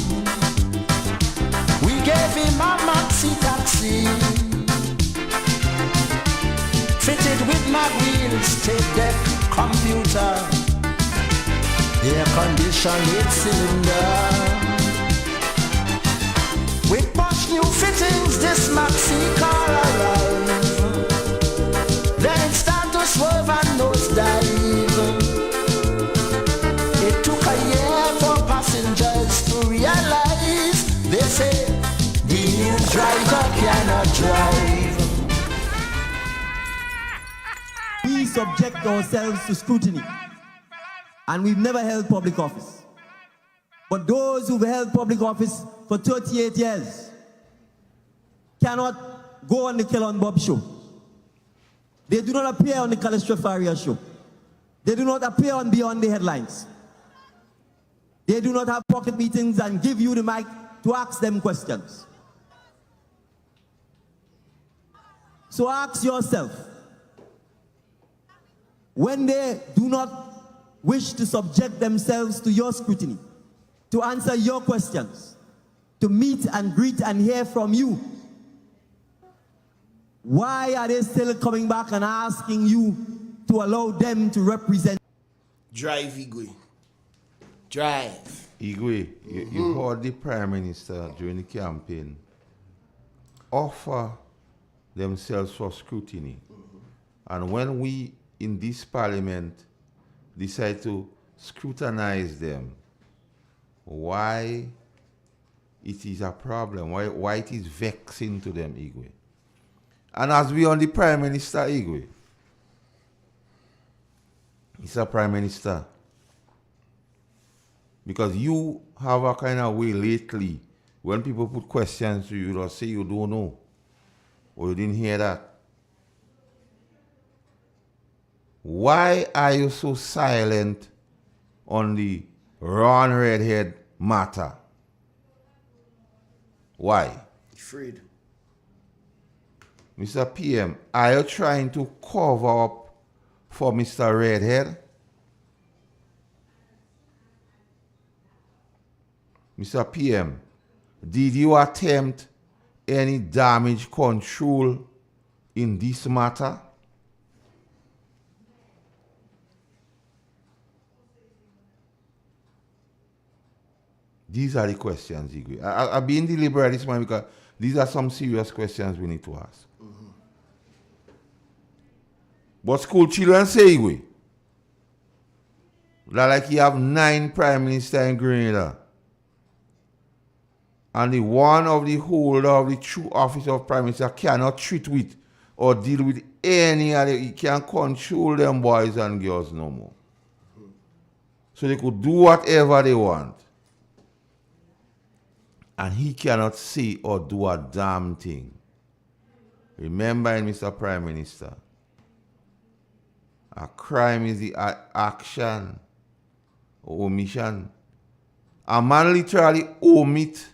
we gave him a maxi taxi, fitted with mag wheels, tape deck, computer, air conditioned 8-cylinder. With posh new fittings, this maxi car arrives. Then it started to swerve and nosedive. It took a year for passengers to realize. They say the new driver cannot drive. We subject ourselves to scrutiny, and we've never held public office. But those who've held public office for 38 years cannot go on the Kellon Bob show. They do not appear on the Calistro Faria show. They do not appear on Beyond the Headlines. They do not have pocket meetings and give you the mic to ask them questions. So ask yourself, when they do not wish to subject themselves to your scrutiny, to answer your questions, to meet and greet and hear from you, why are they still coming back and asking you to allow them to represent? Drive, Igwe. Drive. Igwe, you heard the Prime Minister during the campaign offer themselves for scrutiny. And when we in this parliament decide to scrutinize them, why it is a problem, why it is vexing to them, Igwe. And as we on the Prime Minister, Igwe, he's a Prime Minister. Because you have a kind of way lately, when people put questions to you, they'll say you don't know, or you didn't hear that. Why are you so silent on the Ron Redhead matter? Why? Afraid. Mr. PM, are you trying to cover up for Mr. Redhead? Mr. PM, did you attempt any damage control in this matter? These are the questions, Igwe. I've been deliberate this morning because these are some serious questions we need to ask. Mm-hmm. But school children say, Igwe, that like you have 9 prime ministers in Grenada, and the one of the holder of the true office of prime minister cannot treat with or deal with any other, he can't control them boys and girls no more. So they could do whatever they want. And he cannot say or do a damn thing. Remember, Mr. Prime Minister, a crime is the action or omission. A man literally omit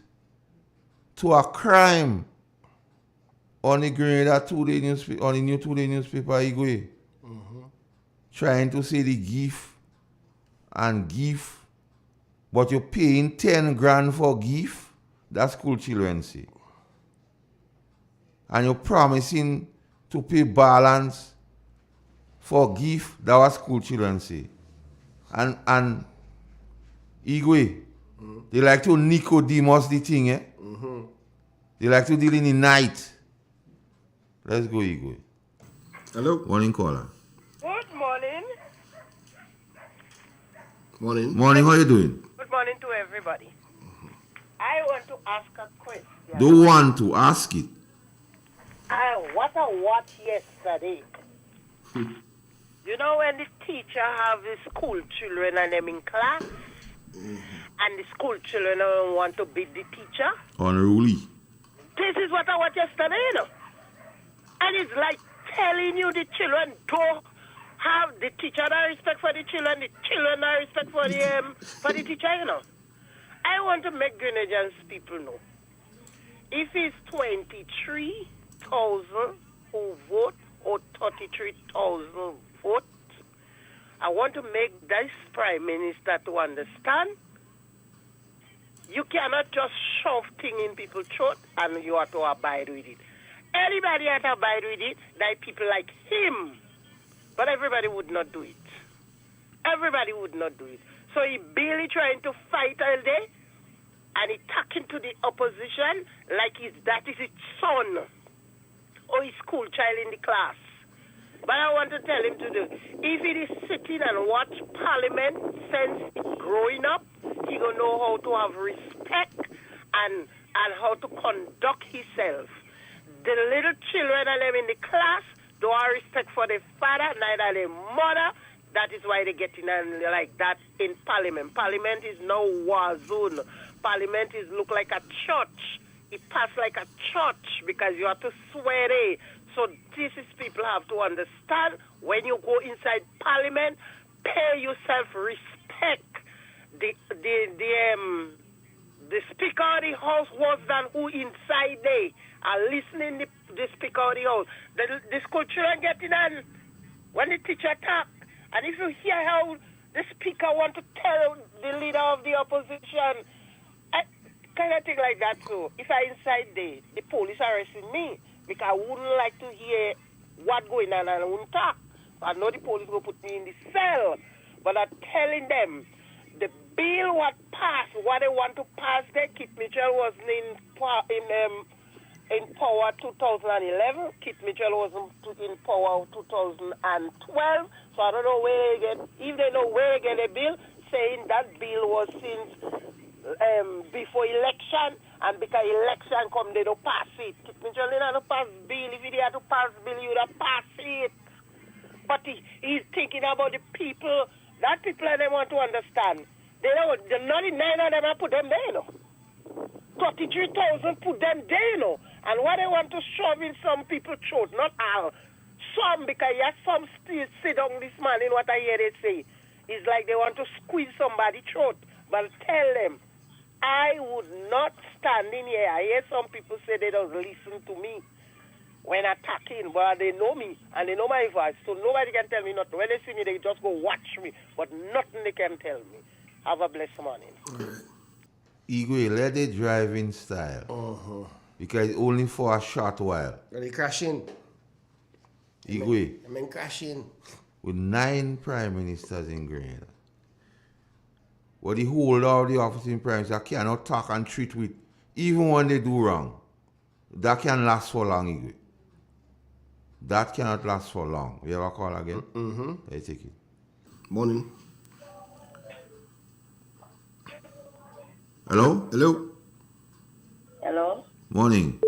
to a crime on the Grenada Today newspaper, on the New Today newspaper, Igwe. Trying to say the gift and gift, but you're paying 10 grand for gift. That's school children say. And you're promising to pay balance for gift. That was school children say. And Igwe, they like to Nicodemus the thing, eh? They like to deal in the night. Let's go, Igwe. Hello? Morning, caller. Good morning. Morning. Morning, how you doing? Good morning to everybody. I want to ask a question. Don't want to ask it. What I watched yesterday. You know when the teacher have the school children and them in class, and the school children don't want to beat the teacher? Unruly. This is what I watched yesterday, you know. And it's like telling you the children don't have the teacher no respect for the children no respect for the teacher, you know. I want to make Grenadians people know. If it's 23,000 who vote or 33,000 vote, I want to make this Prime Minister to understand you cannot just shove things in people's throat and you have to abide with it. Anybody has to abide with it, like people like him. But everybody would not do it. Everybody would not do it. So he barely trying to fight all day, and he talking to the opposition like that is his son or his school child in the class. But I want to tell him to do, if he is sitting and watch Parliament since growing up, he gonna know how to have respect and how to conduct himself. The little children and them in the class don't have respect for their father, neither their mother. That is why they get in and like that in Parliament. Parliament is no war zone. Parliament is look like a church. It pass like a church because you have to swear it. So this is people have to understand when you go inside Parliament, pay yourself respect. The Speaker of the House was than who inside there are listening the Speaker of the House. The school children get in and when the teacher talk, and if you hear how the Speaker want to tell the leader of the opposition, kind of thing like that. So if I inside there, the police arresting me because I wouldn't like to hear what going on and I wouldn't talk. I know the police will put me in the cell, but I'm telling them the bill what passed, what they want to pass there. Kit Mitchell was in power 2011. Kit Mitchell was in power 2012. So I don't know where they get, if they know where they get a bill saying that bill was since before election, and because election come, they don't pass it. Kit Mitchell didn't have to pass bill. If he had to pass bill, he would have passed it. But he's thinking about the people. That people they want to understand. They don't. The 99 of them I put them there, you know. 33,000 put them there, you know. And what they want to shove in some people's throat, not all. Some, because yes, some still sit down this morning, what I hear they say. It's like they want to squeeze somebody's throat. But tell them, I would not stand in here. I hear some people say they don't listen to me when attacking, but they know me and they know my voice, so nobody can tell me nothing. When they see me, they just go watch me, but nothing they can tell me. Have a blessed morning. Igwe, let it drive in style. Because it's only for a short while. Let it crash in. Igwe. I mean crash in. With 9 prime ministers in Grenada. What the whole of the office in prime minister cannot talk and treat with, even when they do wrong. That can last for long, Igwe. That cannot last for long. You ever call again? Mm-hmm. I take it. Morning. Hello? Hello? Hello? Morning.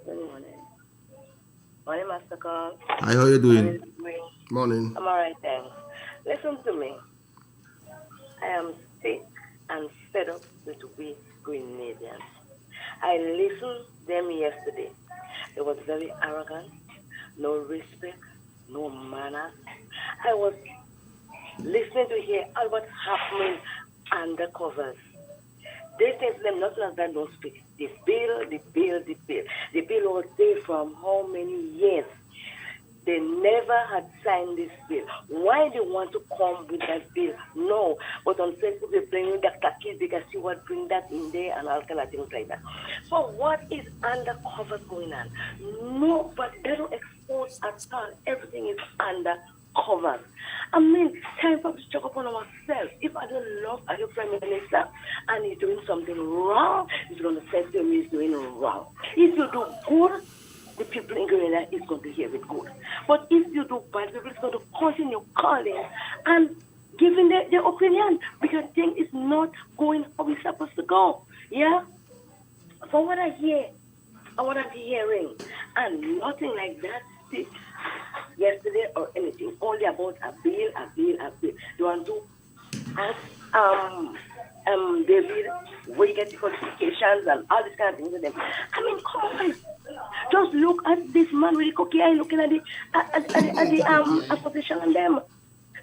Good morning. Morning, Master Carl. Hi, how you doing? Morning. I'm alright, thanks. Listen to me. I am sick and fed up with we Grenadians. I listened to them yesterday. They was very arrogant, no respect, no manners. I was listening to hear all what's happening under covers. They think them nothing as that don't speak. The bill. The bill was there from how many years? They never had signed this bill. Why they want to come with that bill? No. But on Facebook they bring in Dr. Kids, they can see what bring that in there and all kind of things like that. So what is undercover going on? No, but they don't expose at all. Everything is undercover. I mean, time for us to check up on ourselves. If I don't love our Prime Minister and he's doing something wrong, he's going to say to me he's doing wrong. If you do good, the people in Grenada is going to hear it good. But if you do bad, people is going to continue calling and giving their opinion because things is not going how it's supposed to go. Yeah? For what I hear and what I'm hearing, and nothing like that yesterday or anything, only about a bill. They want to ask David where you get the qualifications and all these kind of things with them. I mean, come on. Just look at this man with the cookie eye looking at the opposition and them.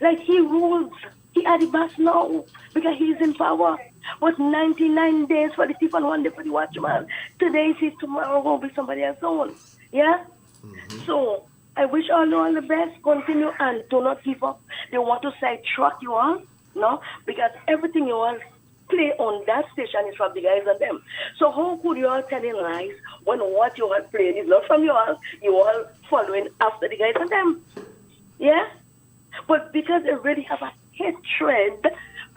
Like he rules. He had the boss now because he's in power. But 99 days for the thief and 1 day for the watchman. Today is tomorrow will be somebody else's own. Yeah? Mm-hmm. So I wish all the best. Continue and do not give up. They want to sidetrack you all. No? Because everything you all play on that station is from the guys and them. So how could you all telling lies when what you all playing is not from you all following after the guys and them? Yeah? But because they really have a hatred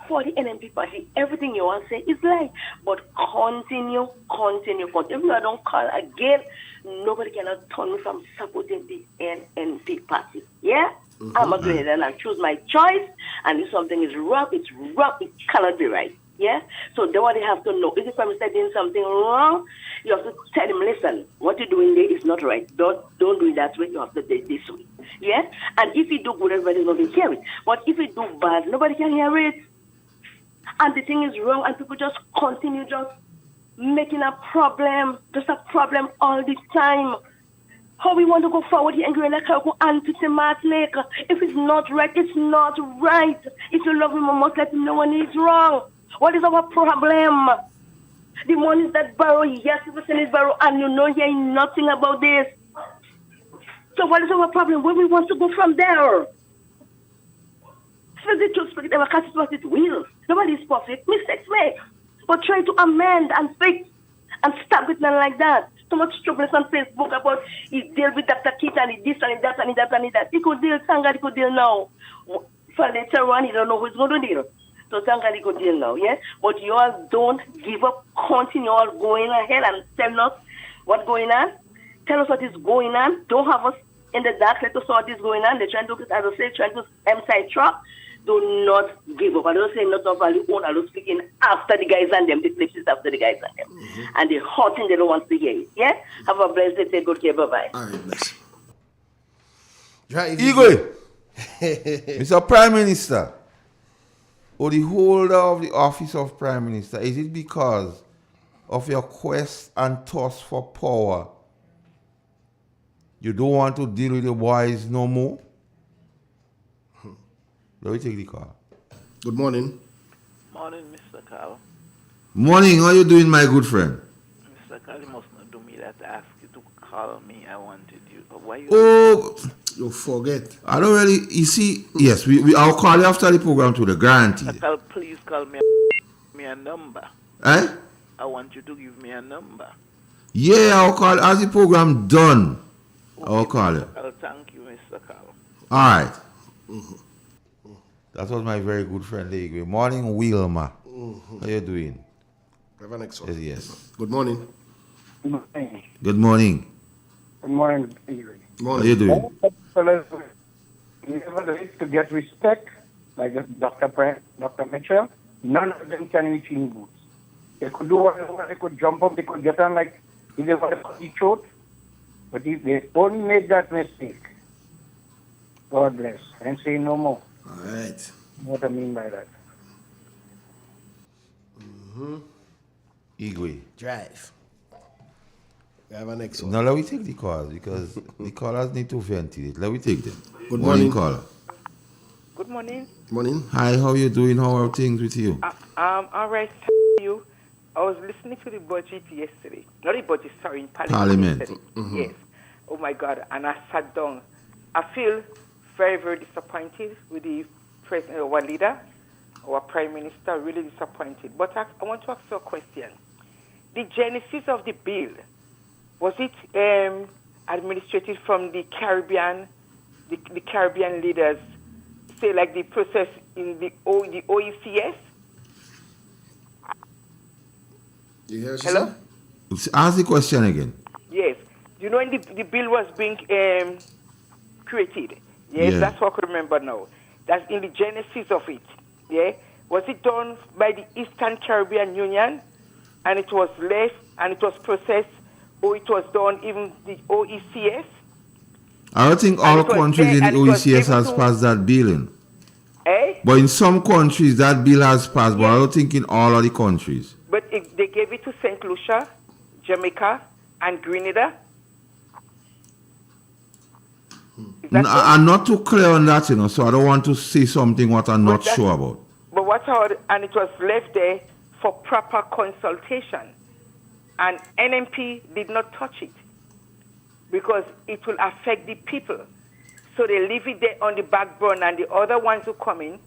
for the NMP party, everything you all say is lie. But continue. If you don't call again, nobody cannot turn me from supporting the NMP party. Yeah? Mm-hmm. I'm a Grenadian and I choose my choice. And if something is wrong, it's wrong. It cannot be right. Yeah? So then what they have to know, if the Prime Minister doing something wrong, you have to tell him, listen, what you're doing there is not right. Don't do it that way. You have to do it this way. Yeah? And if you do good, everybody's going to hear it. But if you do bad, nobody can hear it. And the thing is wrong, and people just continue just making a problem all the time. How we want to go forward here and go like anti-Martinic. If it's not right, it's not right. If you love him, you must let him know when he's wrong. What is our problem? The money that borrow, yes, people say it's borrow, and you know hearing nothing about this. So what is our problem? Where we want to go from there? Speak the truth, speak the cast what it will. Nobody is perfect. Mistakes make. But try to amend and fix and stop it like that. So much trouble on Facebook about he deal with Dr. Kit and he this and he that and he that and he that. He could deal, thank God he could deal now. For later on, he don't know who's going to deal. So thank God he could deal now, yeah? But you all don't give up. Continue all going ahead and tell us what's going on. Tell us what is going on. Don't have us in the dark. Let us know what is going on. They're trying to, as I say, trying to side-track. Do not give up. I don't say not of value own. I don't speaking after the guys and them. The places after the guys and them. Mm-hmm. And the hot thing they don't want to hear it. Yeah? Have a blessed day. Take good care. Bye-bye. All right, bless. Igwe, Mr. Prime Minister, or the holder of the office of Prime Minister, is it because of your quest and thirst for power you don't want to deal with the boys no more? Let me take the call. Good morning. Morning, Mr. Carl. Morning, how you doing, my good friend? Mr. Carl, you must not do me that. I asked you to call me. I wanted you. Why you? Oh, you forget. I don't really. You see, yes, I'll call you after the program to the guarantee. Mr. Carl, please call me a number. Eh? I want you to give me a number. Yeah, I'll call as the program done. I'll call you. Mr. Carl, thank you, Mr. Carl. All right. That was my very good friend, Igwe. Morning, Wilma. How you doing? Have an excellent. Yes. Good morning. Good morning. Good morning. Good morning, Igwe. How you doing? You never need to get respect, like Dr. Mitchell. None of them can reach in boots. They could do whatever, they could jump up, they could get on like if they want to cut the throat. But if they only made that mistake, God bless. And say no more. All right. What I mean by that. Igwe. Drive. We have an next one. Now let me take the calls because the callers need to ventilate. Let me take them. Good morning. Caller. Good morning. Morning. Hi, how you doing? How are things with you? All right, thank you. I was listening to the budget yesterday. Not the budget, sorry, in Parliament. Parliament. Yes. Oh my God. And I sat down. I feel very, very disappointed with the president, our leader, our prime minister, really disappointed. But I want to ask you a question. The genesis of the bill, was it administrated from the Caribbean, the Caribbean leaders, say like the process in the OECS? You hear Hello? Ask the question again. Yes. You know when the bill was being created? Yes, Yeah. that's what I could remember now. That's in the genesis of it. Yeah. Was it done by the Eastern Caribbean Union and it was left and it was processed, or it was done even the OECS? I don't think all it was countries in there the and it was OECS given has to- passed that bill in. Eh? But in some countries that bill has passed, but I don't think in all of the countries. But they gave it to St. Lucia, Jamaica, and Grenada. Is that so? I'm not too clear on that, you know, so I don't want to say something what I'm not sure about. But what's how, and it was left there for proper consultation. And NMP did not touch it because it will affect the people. So they leave it there on the back burner, and the other ones who come in,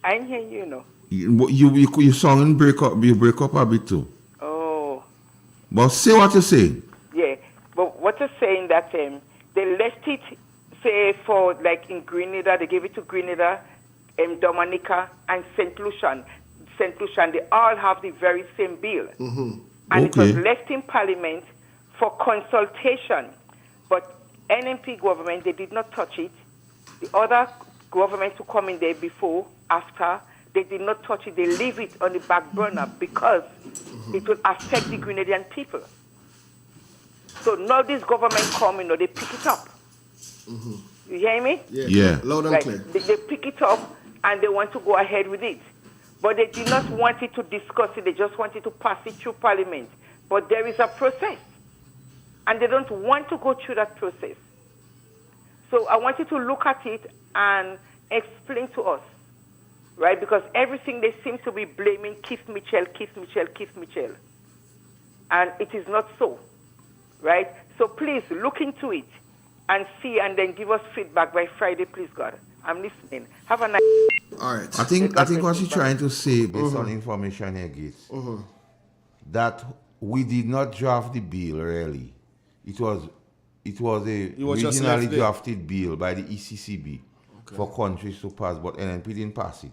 I ain't hear you know. You song and break up a bit too. Oh, But say what you say. yeah. But what you're saying that they left it, say, for like in Grenada, they gave it to Grenada, Dominica, and St. Lucian. St. Lucian, they all have the very same bill. And it was left in Parliament for consultation. But NMP government, they did not touch it. The other governments who come in there before, after, they did not touch it. They leave it on the back burner because it will affect the Grenadian people. So now this government come in, they pick it up. You hear me? Yeah. Loud and Right. clear. They pick it up and they want to go ahead with it. But they did not want it to discuss it. They just wanted to pass it through Parliament. But there is a process. And they don't want to go through that process. So I want you to look at it and explain to us, right? Because everything they seem to be blaming Keith Mitchell. And it is not so, right? So please look into it and see and then give us feedback by Friday, please, God. I'm listening. Have a nice... All right. I think what she's trying to say based on information here gets that we did not draft the bill really. It was a was just left originally there. drafted bill by the ECCB for countries to pass, but NNP didn't pass it.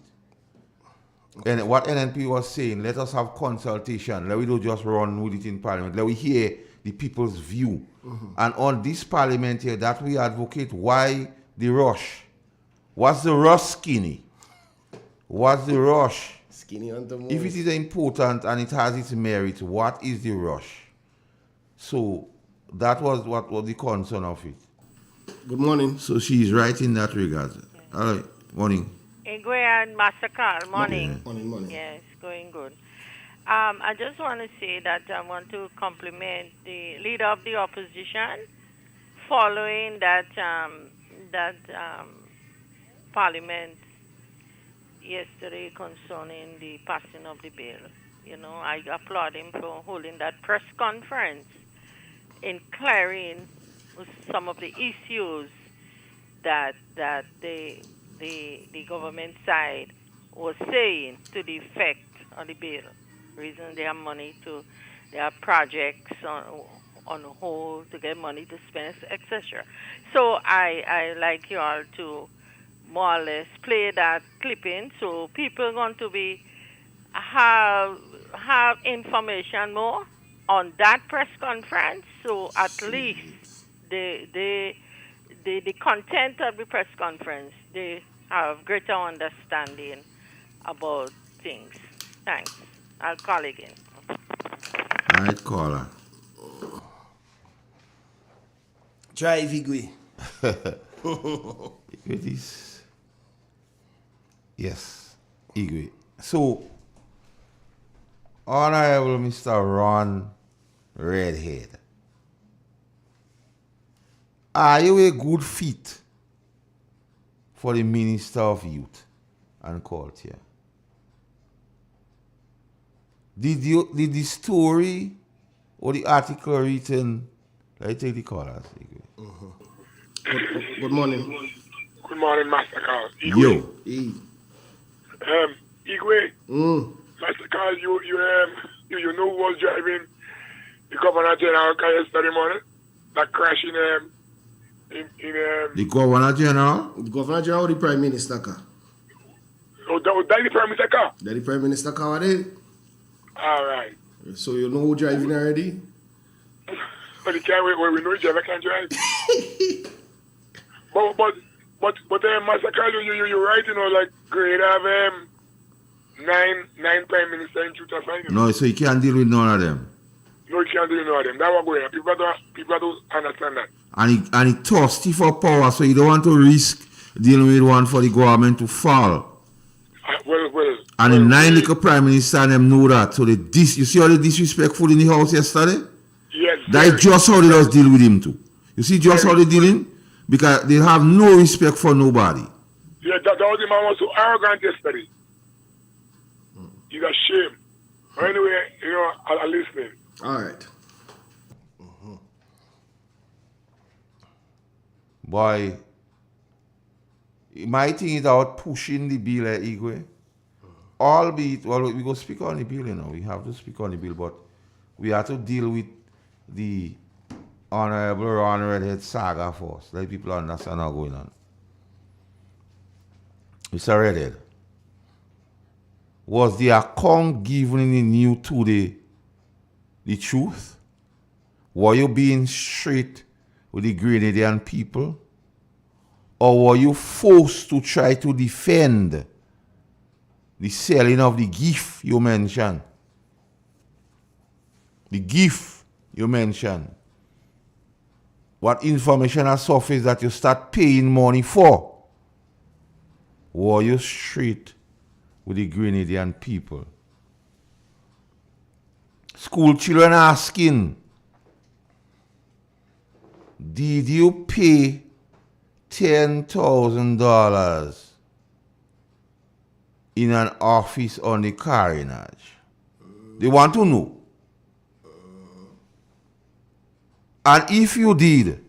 And what NNP was saying, let us have consultation. Let we don't just run with it in Parliament. Let we hear the people's view. And on this Parliament here, that we advocate why the rush. What's the rush, Skinny? What's the rush? Skinny on the move. If it is important and it has its merit, what is the rush? So that was what was the concern of it. Good morning. So she is right in that regard. All right, morning. Igwe and Master Carl, morning. Morning. Yes, going good. I just want to say that I want to compliment the leader of the opposition following that Parliament, yesterday concerning the passing of the bill. I applaud him for holding that press conference in clearing some of the issues that the government side was saying to the effect of the bill. Reason they have money they have projects on hold to get money to spend, etc. So I like you all to more or less play that clipping so people are going to be have information more on that press conference, so at least the content of the press conference, they have greater understanding about things. Thanks. I'll call again. All right, caller. Drive Igwe. It is. Yes, Igwe. So, Honorable Mr. Ron Redhead, are you a good fit for the Minister of Youth and Culture? Did the story or the article written? Let me take the callers. Good morning. Good morning, Master Carl. Yo. Igwe. Master Carl, you know who was driving the Governor General car yesterday morning? That crash in the Governor General? The Governor General or the Prime Minister car? Oh, that the Prime Minister car? That the Prime Minister car, are they? All right. So you know who driving already? But the car where we know each other can drive. but Master Carl, you're right, like grade of nine Prime Minister in 2005. No, so you can't deal with none of them. No, you can't deal with none of them. That was going on. People don't understand that. And he thirsty for power, so you don't want to risk dealing with one for the government to fall. And the 9 little Prime Minister and them know that. So you see how they disrespectful in the house yesterday? Yes. That's just how they just deal with him too. You see just how they dealing? Because they have no respect for nobody. Yeah, that was the man was so arrogant yesterday. It's a shame. Anyway, I'm listening. All right. Boy, my thing is about pushing the bill, Igwe. Albeit, we go speak on the bill, we have to speak on the bill, but we have to deal with the Honorable Ron Redhead saga first. Let people understand what's going on. Mr. Redhead, was the account given in the news today the truth? Were you being straight with the Grenadian people? Or were you forced to try to defend the selling of the gift you mentioned? The gift you mentioned. What information has surfaced that you start paying money for? Were you straight with the Grenadian people? School children asking, did you pay $10,000 in an office on the carnage? They want to know. And if you did,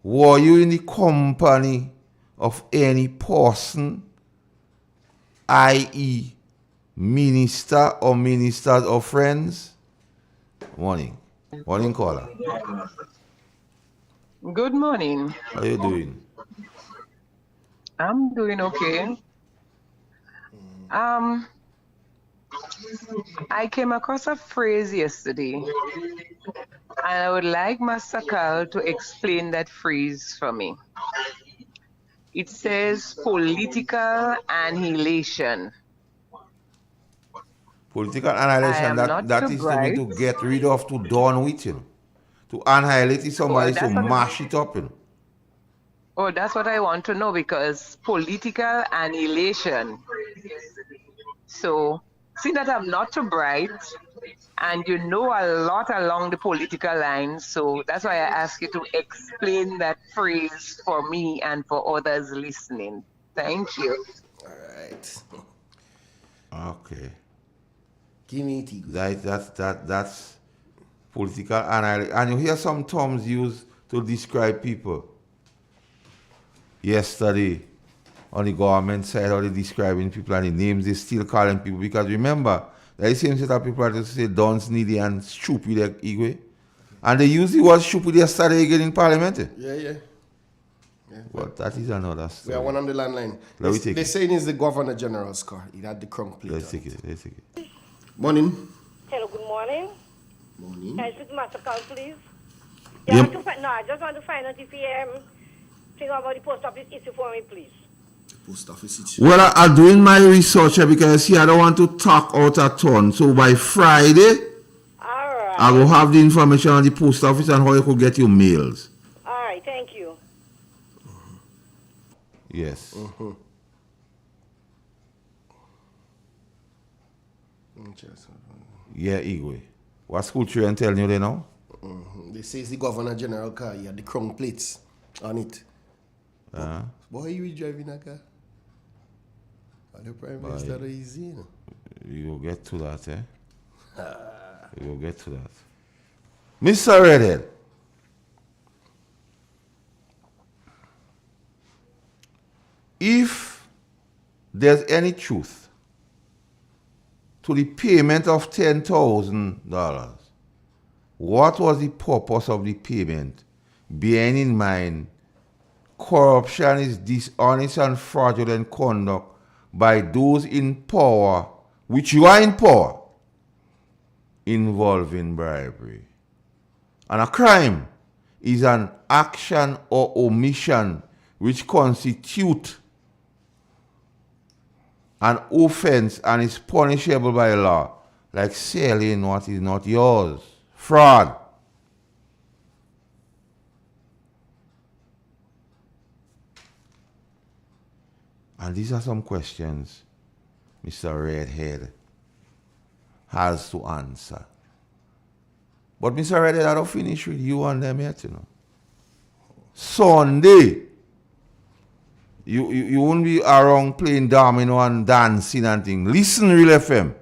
were you in the company of any person, i.e. minister or ministers or friends? Morning. Morning, caller. Good morning. How you doing? I'm doing okay. I came across a phrase yesterday, and I would like Master Carl to explain that phrase for me. It says political annihilation. Political annihilation, that is to me to get rid of, to done with, To annihilate is somebody to mash it up, Oh, that's what I want to know, because political annihilation. So, see that I'm not too bright, and you know a lot along the political lines, so that's why I ask you to explain that phrase for me and for others listening. Thank you. Alright. Okay. Give me tea. That's political analysis. And you hear some terms used to describe people. Yesterday, on the government side, how they describing people and the names they still calling people. Because remember, the same set of people that say dunce, needy, and stupid like Igwe. And they use the word stupid yesterday again in Parliament. Yeah. But that is another story. We are one on the landline. They're saying it's the Governor General's car. He had the crunk plate. Let's take it. Morning. Hello, good morning. Morning. Can I speak to Master Carl, please? Yep. I just want to find out if he think about the post office issue for me, please. Post office issue. Well, I'm doing my research here because see, I don't want to talk out a ton. So by Friday, I will have the information on the post office and how you could get your mails. All right, thank you. Yes. Yeah, Igwe. What school children telling you there now? They say it's the Governor General car. He had the chrome plates on it. Boy, you driving a car? And the Prime Minister is easy, you know. You will get to that, eh? You will get to that. Mr. Redhead. If there's any truth to the payment of $10,000, what was the purpose of the payment? Bearing in mind, corruption is dishonest and fraudulent conduct by those in power, which you are in power, involving bribery. And a crime is an action or omission which constitute an offense and is punishable by law, like selling what is not yours. Fraud. And these are some questions Mr. Redhead has to answer. But Mr. Redhead, I don't finish with you on them yet, you know. Sunday, you won't be around playing domino and dancing and things. Listen, Real FM.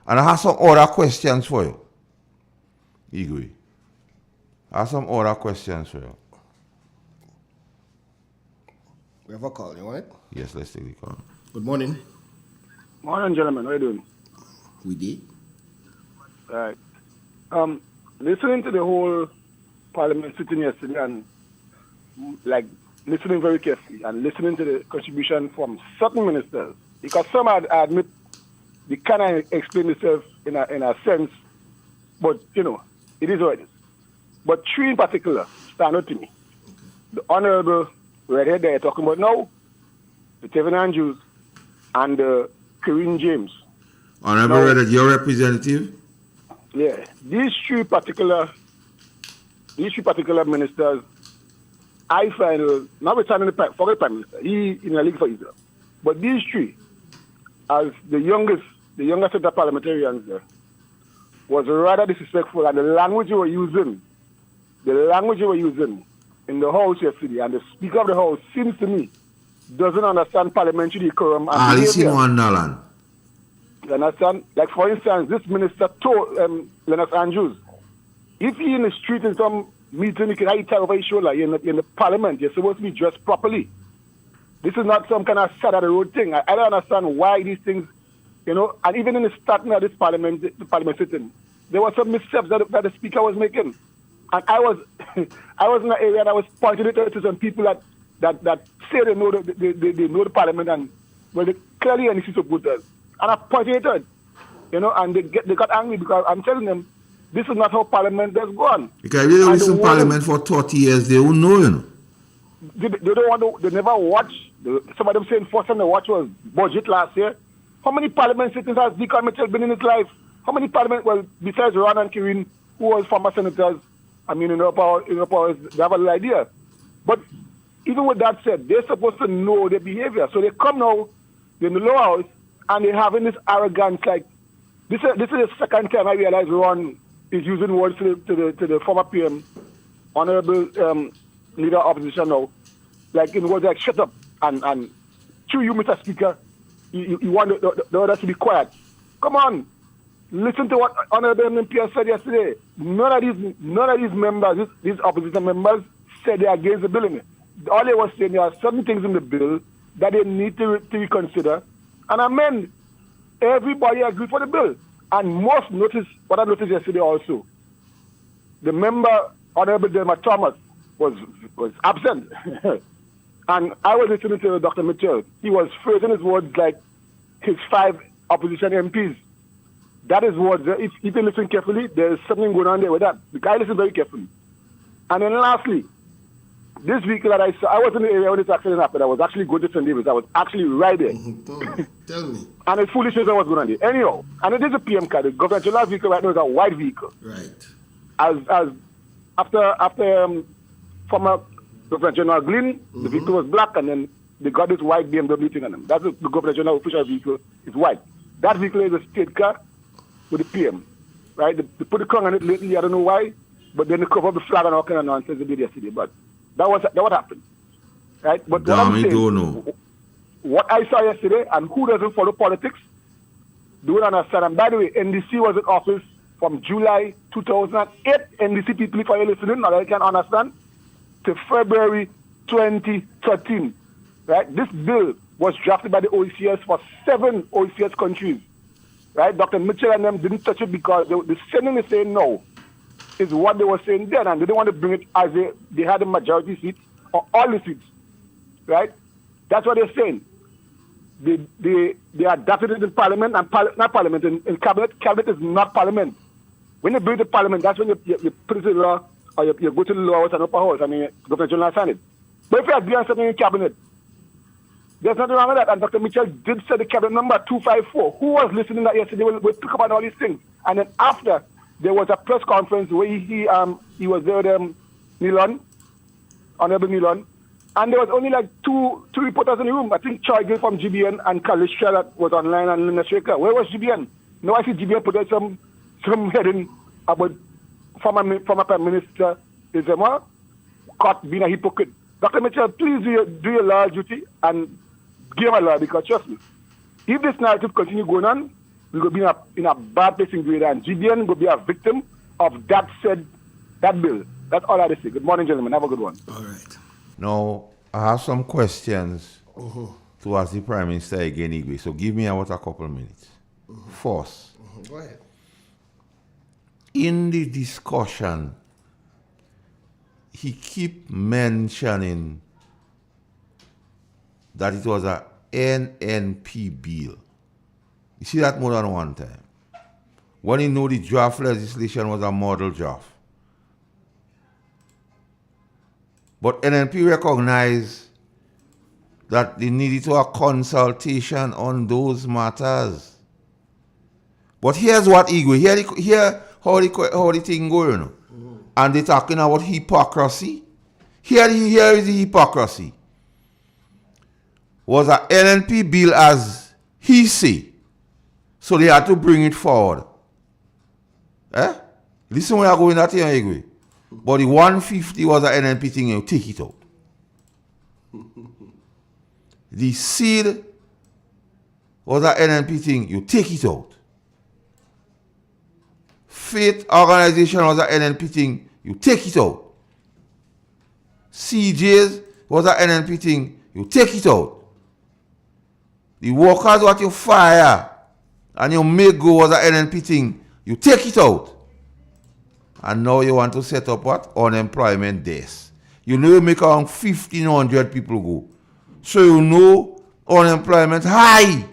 And I have some other questions for you. Igwe. I have some other questions for you. We have a call, you want it? Yes, let's take the call. Good morning. Morning, gentlemen. How are you doing? We did. Right. Listening to the whole Parliament sitting yesterday and listening very carefully and listening to the contribution from certain ministers, because some I admit they cannot explain themselves in a sense, but it is what it is. But three in particular stand out to me. The Honorable Redhead that you're talking about now, the Tevin Andrews, and Kareem James. Honorable Redhead, your representative? Yeah, these three particular ministers, I find, notwithstanding forget the Prime Minister, he in a league for Israel. But these three, as the youngest set of parliamentarians there, was rather disrespectful, and the language you were using in the House yesterday, and the Speaker of the House seems to me doesn't understand parliamentary decorum and behavior. You understand? Like, for instance, this minister told Leonard Andrews, if he in the street in some meeting, he can hide over his shoulder in the parliament, you're supposed to be dressed properly. This is not some kind of side of the road thing. I don't understand why these things, and even in the starting of this parliament, the parliament sitting, there were some missteps that the speaker was making. And I was in an area that was pointing it out to some people that say they know the parliament and they clearly an issue of voters. And I pointed it out, and they got angry because I'm telling them this is not how parliament has gone. Because if they don't listen to parliament for 30 years, they won't know, They don't want to, they never watch. Some of them saying first time they watch was budget last year. How many parliament sittings has Deacon Mitchell been in his life? How many parliament, besides Ron and Kirin, who was former senators, in power, they have a little idea. But even with that said, they're supposed to know their behavior. So they come now in the lower house and they're having this arrogance. Like this is the second time I realize Ron is using words to the former PM, honorable leader of opposition now. Like in words like shut up and to you, Mr. Speaker, you want the others to be quiet. Come on. Listen to what Honorable MP said yesterday. None of these members, these opposition members, said they're against the bill. All they were saying, there are certain things in the bill that they need to reconsider and amend. Everybody agreed for the bill. And most noticed, what I noticed yesterday also, the member, Honorable Delma Thomas, was absent. And I was listening to Dr. Mitchell. He was phrasing his words like his 5 opposition MPs. That is what, if you listen carefully, there's something going on there with that. The guy listened very carefully. And then lastly, this vehicle that I saw, I was in the area when this accident happened. I was actually going to St. David's. I was actually right there. Tell me. And it's foolishness that was going on there. Anyhow, and it is a PM car. The Governor General vehicle right now is a white vehicle. Right. As after former Governor General Glynn, the vehicle was black, and then they got this white BMW thing on them. That's the Governor General official vehicle. It's white. That vehicle is a state car with the PM, right? They put the crown on it lately. I don't know why, but then they cover up the flag and all kind of nonsense they did yesterday. But that what happened, right? But what I'm saying, don't know. What I saw yesterday, and who doesn't follow politics, don't understand. And by the way, NDC was in office from July 2008. NDC people, if you're listening, now I can understand, to February 2013, right? This bill was drafted by the OECS for 7 OECS countries, right? Dr. Mitchell and them didn't touch it because the Senate is saying no, is what they were saying then, and they didn't want to bring it as they had a majority seats or all the seats, right? That's what they're saying. They adopted it in Parliament, and not Parliament, in Cabinet. Cabinet is not Parliament. When you bring it to Parliament, that's when you put it to the law, or you go to the law house and upper house, and the Governor General sign it. But if you agree on something in Cabinet, there's nothing wrong with that. And Dr. Mitchell did say the Cabinet number 254. Who was listening to that yesterday? We'll pick up on all these things. And then after, there was a press conference where he was there with Nilon, Honorable Nilon, and there was only like two reporters in the room. I think Troy Gill from GBN and Kalisha that was online, and Linda Shaker. Where was GBN? No, I see GBN put out some heading about former Prime Minister Izema caught being a hypocrite. Dr. Mitchell, please do your law duty and give a law, because trust me, if this narrative continue going on, we're going to be in a bad place in Grenada, and GBN will be a victim of that bill. That's all I have to say. Good morning, gentlemen. Have a good one. All right. Now, I have some questions to ask the Prime Minister again, Igwe. So give me about a couple of minutes. First, Go ahead. in the discussion, he keep mentioning that it was a NNP bill. You see that more than one time. When he know the draft legislation was a model draft. But NNP recognized that they needed to have consultation on those matters. But here's what Igwe, here how the thing going. And they're talking about hypocrisy. Here is the hypocrisy. Was a NNP bill as he say. So they had to bring it forward. Listen where I go in that here, Igwe. But the 150 was an NNP thing, you take it out. The seed was an NNP thing, you take it out. Faith organization was an NNP thing, you take it out. CJs was an NNP thing, you take it out. The workers what you fire and you make go was an NNP thing, you take it out. And now you want to set up what? Unemployment desk. You know you make around 1,500 people go. So you know unemployment high.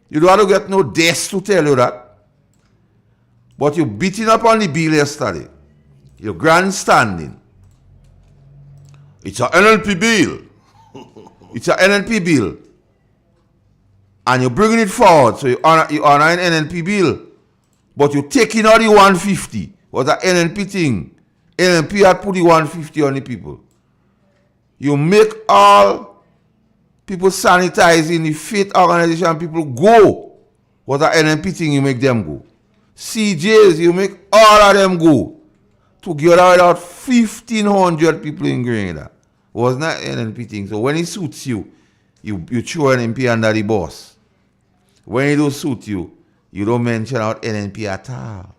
You don't have to get no desk to tell you that. But you're beating up on the bill yesterday. You're grandstanding. It's an NLP bill. It's an NLP bill. And you're bringing it forward. So you honor an NLP bill. But you're taking out the 150. Was an NNP thing. NNP had put the 150 on the people. You make all people sanitizing the faith organization people go. Was an NNP thing, you make them go. CJs, you make all of them go. Together without 1,500 people in Grenada. Was not NNP thing. So when it suits you, you throw NNP under the boss. When it don't suit you, you don't mention out NNP at all.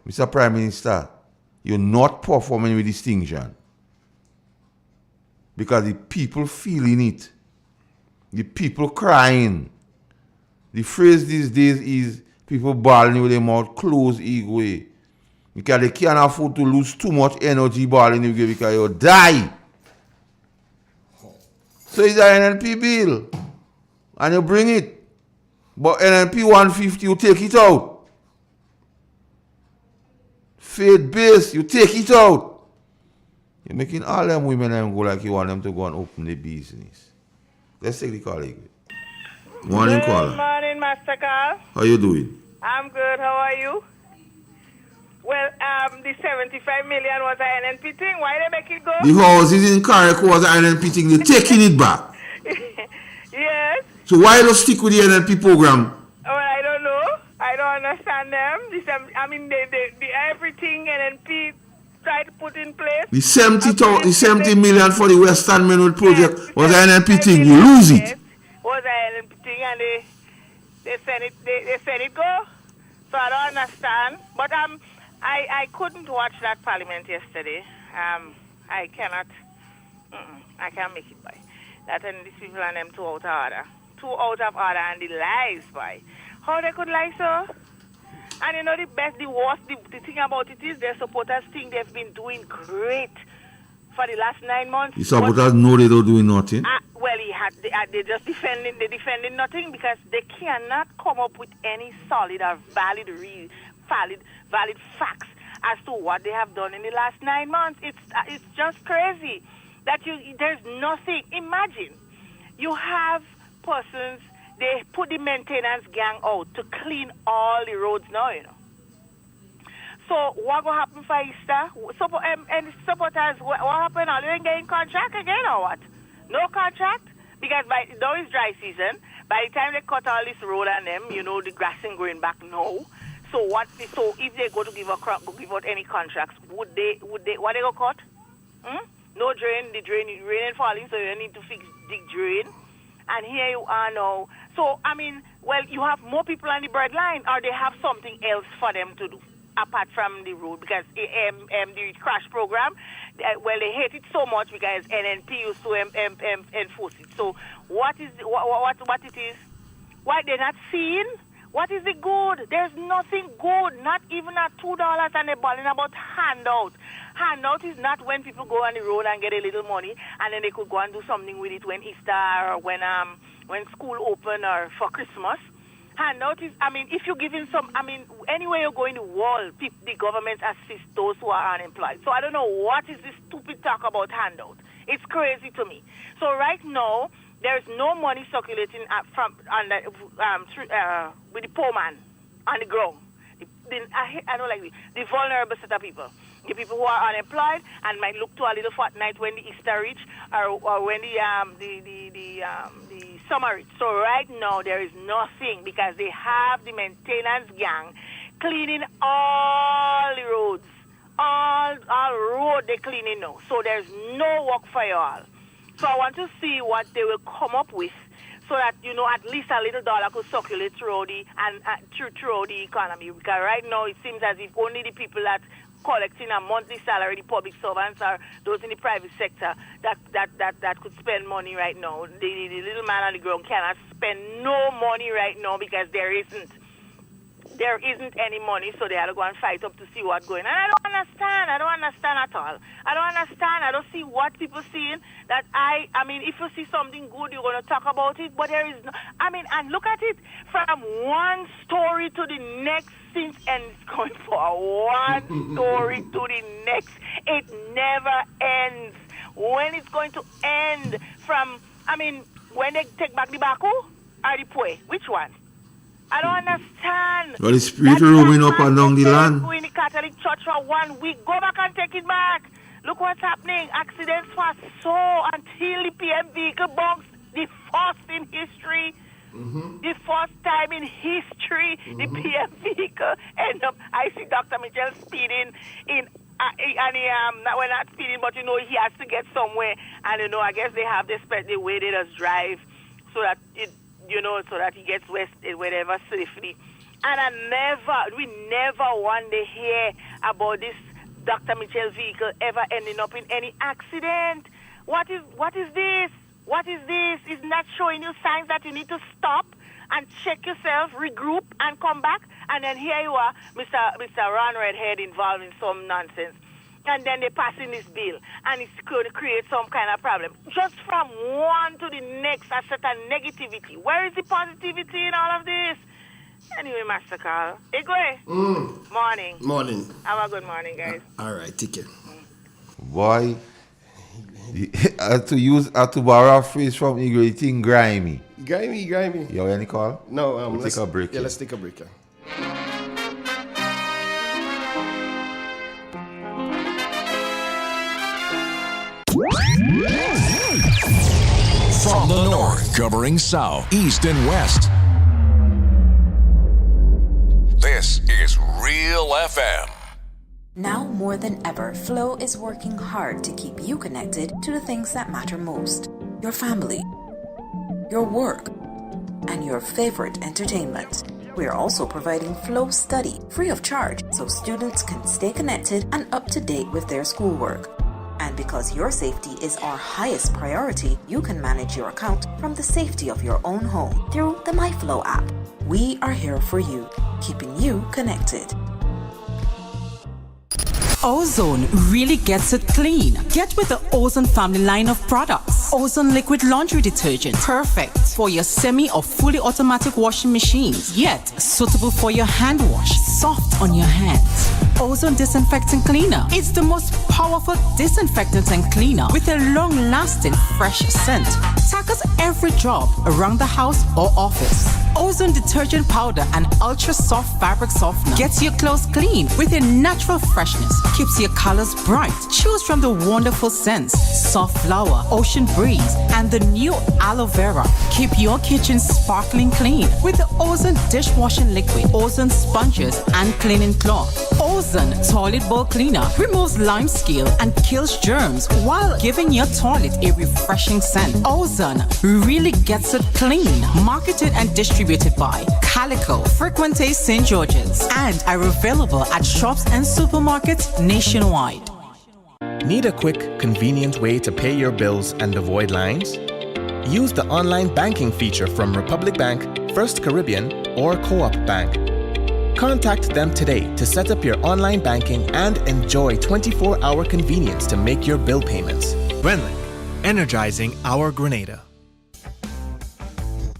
Mr. Prime Minister, you're not performing with distinction. Because the people feeling it. The people crying. The phrase these days is people bawling with their mouth closed ego. Because they can't afford to lose too much energy bawling because you'll die. So it's an NNP bill. And you bring it. But NNP 150, you take it out. Faith-based, you take it out. You're making all them women and go like you want them to go and open the business. Let's take the colleague. Morning, caller. Good morning, Master Carl. How you doing? I'm good. How are you? Well, the 75 million was an NNP thing. Why they make it go? The houses in Carrick was an NNP thing. They're taking it back. Yes. So why don't stick with the NNP program? Well, I don't know. I don't understand them. The everything NNP tried to put in place. The 70 million for the Western Main project was an NNP thing. You lose it. Was an NNP thing, and they said it go. So I don't understand. But I couldn't watch that parliament yesterday. I cannot. I can't make it by that, and these people and them too out of order. Too out of order, and the lies by how they could lie so. And you know the worst, the thing about it is their supporters think they've been doing great for the last 9 months. The supporters know they don't do nothing. Well, they just defending nothing because they cannot come up with any solid or valid facts as to what they have done in the last 9 months. It's just crazy that there's nothing. Imagine you have persons. They put the maintenance gang out to clean all the roads now, you know. So what will happen for Easter? And supporters, what happened? Are they getting contract again or what? No contract? Because now it's dry season. By the time they cut all this road and them, you know, the grass ain't growing back now. So if they go to give out any contracts, what they go cut? No drain, the rain ain't falling, so you need to dig drain. And here you are now. So, you have more people on the breadline, or they have something else for them to do, apart from the road, because the crash program, they hate it so much because NNP used to enforce it. So, what it is? Why they're not seeing? What is the good? There's nothing good, not even at $2, and they're balling about handout. Handout is not when people go on the road and get a little money, and then they could go and do something with it when Easter or when school open or for Christmas. Handout is, if you're giving anywhere you go in the world, the government assists those who are unemployed. So I don't know what is this stupid talk about handout. It's crazy to me. So right now, there's no money circulating with the poor man on the ground. I don't like the vulnerable set of people. The people who are unemployed and might look to a little fortnight when the Easter reach or when the summer reach. So right now there is nothing because they have the maintenance gang cleaning all the roads. All road they cleaning now. So there's no work for you all. So I want to see what they will come up with so that, at least a little dollar could circulate throughout the economy. Because right now it seems as if only the people that collecting a monthly salary, the public servants, or those in the private sector that could spend money right now. The little man on the ground cannot spend no money right now because there isn't any money, so they have to go and fight up to see what's going on. I don't understand at all. I don't understand. I don't see what people seeing. That if you see something good, you're going to talk about it, but there is no, and look at it from one story to the next, and it's going for one story to the next. It never ends. When it's going to end when they take back the Baku or the Pue? Which one? I don't understand. Well, the spirit roaming up and down the land. Go in the Catholic Church for 1 week. Go back and take it back. Look what's happening. Accidents were so until the PM vehicle bumps, the first in history. The first time in history, the PM vehicle end up. I see Dr. Mitchell speeding in. Not speeding, but he has to get somewhere. And I guess they have the way they just drive so that so that he gets wherever safely. And we never one day hear about this Dr. Mitchell vehicle ever ending up in any accident. What is this? What is this? Isn't that showing you signs that you need to stop and check yourself, regroup, and come back? And then here you are, Mr. Ron Redhead involved in some nonsense. And then they're passing this bill, and it's going to create some kind of problem. Just from one to the next, a certain negativity. Where is the positivity in all of this? Anyway, Master Carl. Igwe. Morning. Morning. Have a good morning, guys. All right, take care. Boy, to borrow a phrase from Igwe, you think grimy. Grimy. You have any call? No, let's take a break. Yeah, let's take a break. From the north, covering south, east, and west. This is Real FM. Now more than ever, Flow is working hard to keep you connected to the things that matter most. Your family, your work, and your favorite entertainment. We are also providing Flow Study free of charge so students can stay connected and up to date with their schoolwork. And because your safety is our highest priority, you can manage your account from the safety of your own home through the MyFlow app. We are here for you, keeping you connected. Ozone really gets it clean. Get with the Ozone family line of products. Ozone liquid laundry detergent. Perfect for your semi or fully automatic washing machines. Yet suitable for your hand wash. Soft on your hands. Ozone disinfectant cleaner. It's the most powerful disinfectant and cleaner with a long-lasting fresh scent. Tackles every job around the house or office. Ozone detergent powder and ultra soft fabric softener gets your clothes clean with a natural freshness. Keeps your colors bright. Choose from the wonderful scents: soft flower, ocean breeze, and the new aloe vera. Keep your kitchen sparkling clean with the Ozone dishwashing liquid, Ozone sponges, and cleaning cloth. Ozone toilet bowl cleaner removes lime scale and kills germs while giving your toilet a refreshing scent. Ozone really gets it clean. Marketed and distributed by Calico, Frequente St. George's, and are available at shops and supermarkets nationwide. Need a quick, convenient way to pay your bills and avoid lines? Use the online banking feature from Republic Bank, First Caribbean, or Co-op Bank. Contact them today to set up your online banking and enjoy 24-hour convenience to make your bill payments. Renlink, energizing our Grenada.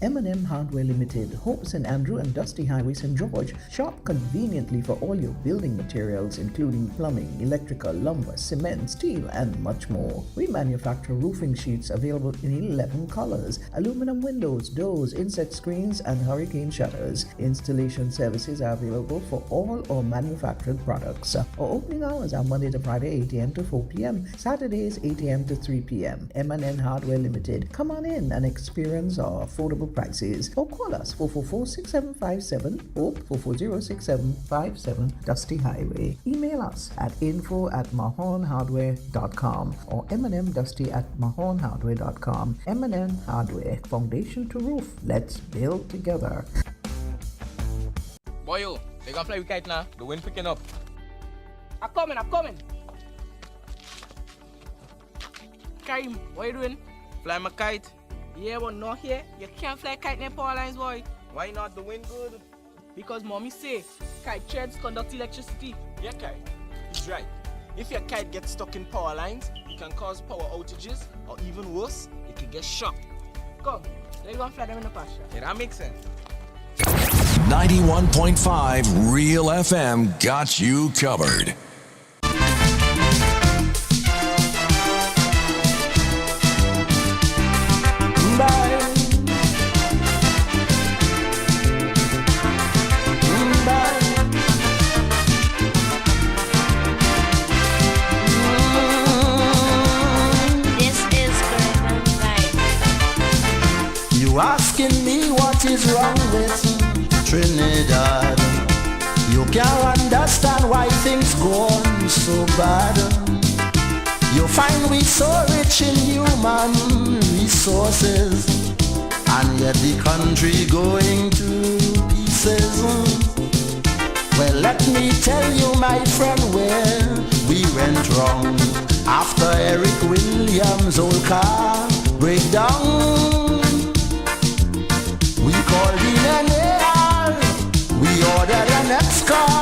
M&M Hardware Limited, Hope St. Andrew and Dusty Highway St. George. Shop conveniently for all your building materials including plumbing, electrical, lumber, cement, steel, and much more. We manufacture roofing sheets available in 11 colors, aluminum windows, doors, insect screens, and hurricane shutters. Installation services are available for all our manufactured products. Our opening hours are Monday to Friday 8 a.m. to 4 p.m., Saturdays 8 a.m. to 3 p.m. M&M Hardware Limited. Come on in and experience our affordable prices, or call us 444-6757 or 440-6757 Dusty Highway. Email us at info@mahonhardware.com or mnmdusty@mahonhardware.com. M&M Hardware, foundation to roof. Let's build together. Boy, you gonna fly with kite now? The wind picking up. I'm coming. Karim, what you doing? Fly my kite. Yeah, but not here. You can't fly kite near power lines, boy. Why not? The wind good. Because mommy say kite threads conduct electricity. Yeah, kite. He's right. If your kite gets stuck in power lines, it can cause power outages, or even worse, it can get shocked. Come, let's go and fly them in the pasture. Yeah, that makes sense. 91.5 Real FM got you covered. You asking me what is wrong with Trinidad? You can't understand why things go on so bad. You find we so rich in human resources, and yet the country going to pieces. Well, let me tell you, my friend, where we went wrong. After Eric Williams' old car breakdown, we called in an AR, we ordered an X-car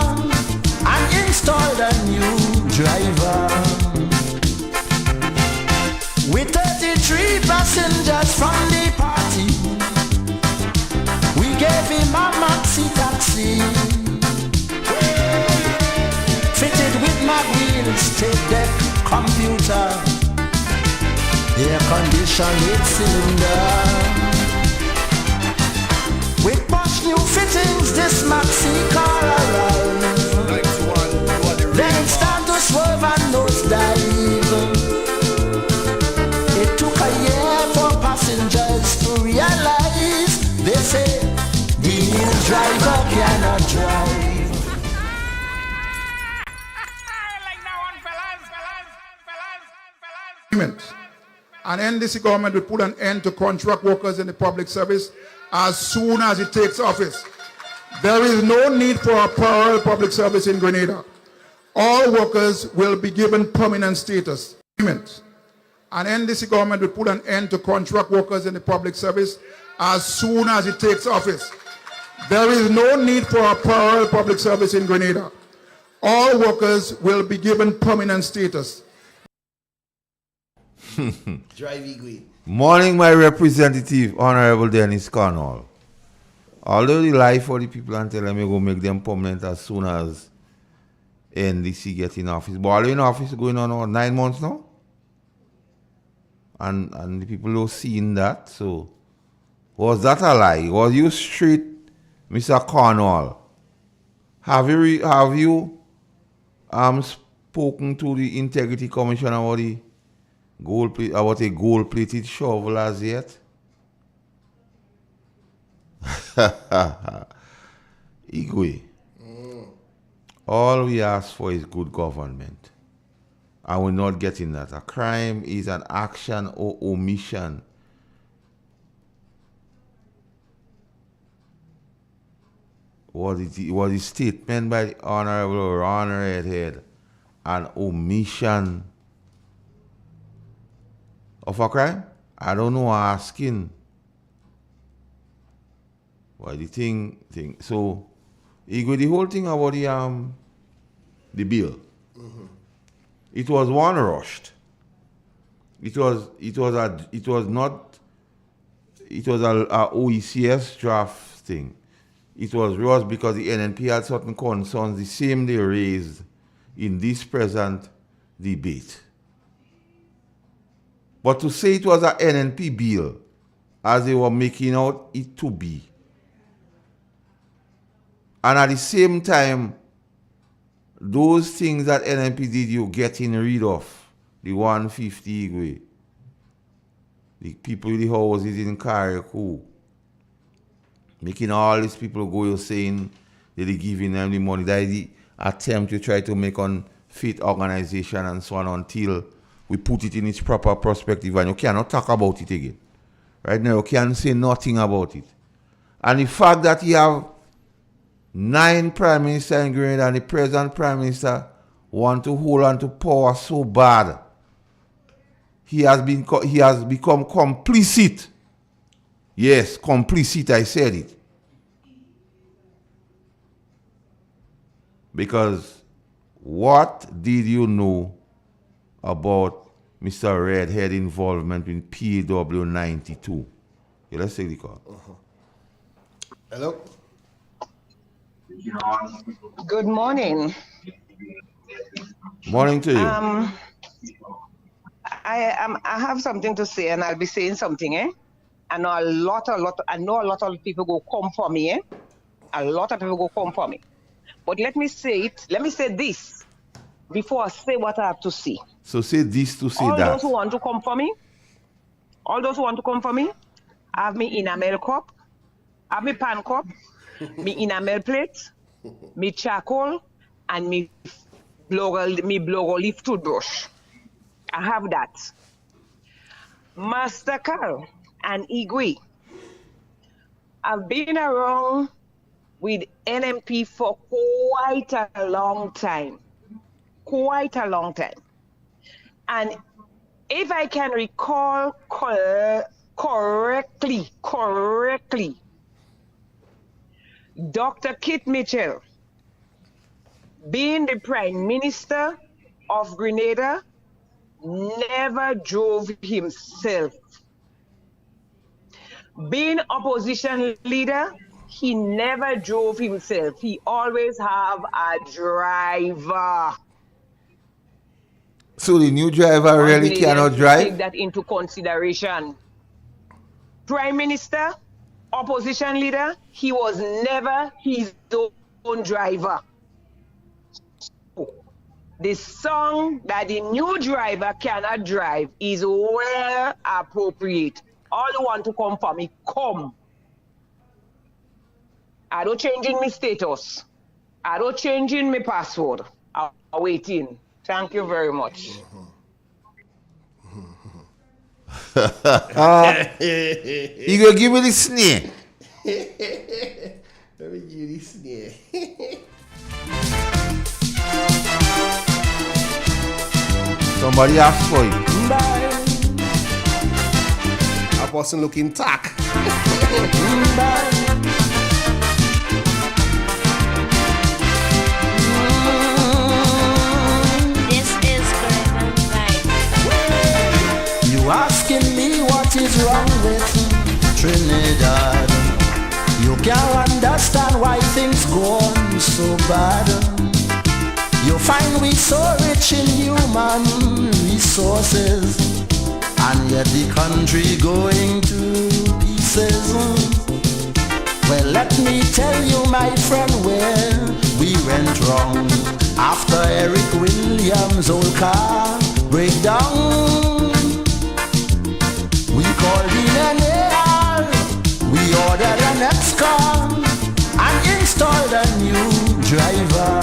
and installed a new driver. With 33 passengers from the party, we gave him a maxi taxi, fitted with my wheels, tape deck, computer, air conditioned 8-cylinder. With posh new fittings, this maxi car arrived. Then it started to swerve and nosedive. It took a year for passengers to realize. They say the new driver cannot drive. And NDC government will put an end to contract workers in the public service as soon as it takes office. There is no need for a parallel public service in Grenada. All workers will be given permanent status. And NDC government will put an end to contract workers in the public service as soon as it takes office. There is no need for a parallel public service in Grenada. All workers will be given permanent status. Drive Igwe. Morning, my representative, Honorable Dennis Cornwall. Although the lie for the people and tell them you go make them permanent as soon as NDC get in office. But all in office going on 9 months now? And the people are seeing that. So, was that a lie? Was you straight, Mr. Cornwall? Have you spoken to the Integrity Commission about a gold-plated shovel as yet? Igwe. All we ask for is good government. And we're not getting that. A crime is an action or omission. Was the statement by the Honorable Ron Redhead an omission of a crime? I don't know, asking. Well, the thing. So, Igwe, the whole thing about the bill. Mm-hmm. It was one rushed. It was a OECS draft thing. It was rushed because the NNP had certain concerns the same they raised in this present debate. But to say it was an NNP bill, as they were making out it to be, and at the same time, those things that NNP did, you getting rid of. The 150 Igwe. The people in the houses in Carriacou. Making all these people go, you're saying that they're giving them the money. That is the attempt to try to make on fit organization and so on until we put it in its proper perspective and you cannot talk about it again. Right now, you can't say nothing about it. And the fact that you have 9 prime ministers in Grenada and the present prime minister want to hold on to power so bad. He has become complicit. Yes, complicit, I said it. Because what did you know about Mr. Redhead involvement in PAW 92? Yeah, let's take the call. Hello? Good morning. Morning to you. I have something to say, and I'll be saying something, eh? I know a lot of people go come for me, eh? A lot of people go come for me. But let me say this before I say what I have to say. So say this to say all that. All those who want to come for me, I have me enamel cup, I have me pan cup, me enamel plate, me charcoal, and me blow leaf toothbrush. I have that. Master Carl and Igwe, I've been around with NMP for quite a long time. Quite a long time. And if I can recall correctly, Dr. Kit Mitchell, being the Prime Minister of Grenada, never drove himself. Being opposition leader, he never drove himself. He always have a driver. So the new driver really cannot drive? Take that into consideration. Prime Minister, opposition leader, he was never his own driver. The song that the new driver cannot drive is well appropriate. All you want to come for me, come. I don't change in my status. I don't change in my password. I'm waiting. Thank you very much. You gonna give me the snare? Let me give you the snare. Somebody asked for you. A person looking tack. You asking me what is wrong with Trinidad? You can't understand why things go on so bad. You find we so rich in human resources, and yet the country going to pieces. Well, let me tell you, my friend, where we went wrong. After Eric Williams' old car breakdown, we called in an AR, we ordered an X-car and installed a new driver.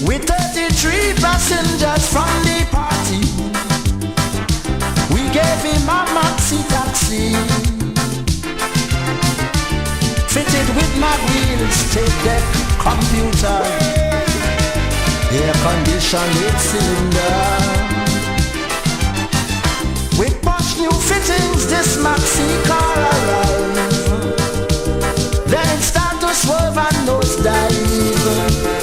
With 33 passengers from the party, we gave him a maxi taxi, fitted with mag wheels, tape deck, computer, air conditioned 8-cylinder. With posh new fittings, this maxi car arrives. Then it started to swerve and nosedive.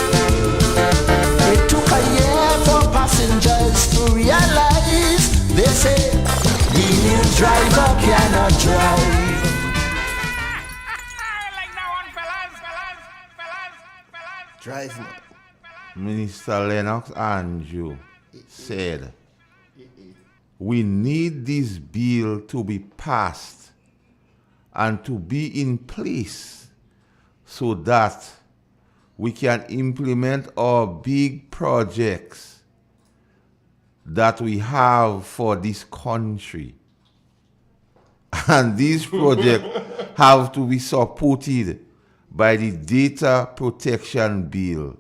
It took a year for passengers to realize. They say the new driver cannot drive. Drive me. Minister Lennox Andrew said, we need this bill to be passed and to be in place so that we can implement our big projects that we have for this country. And these projects have to be supported by the Data Protection Bill.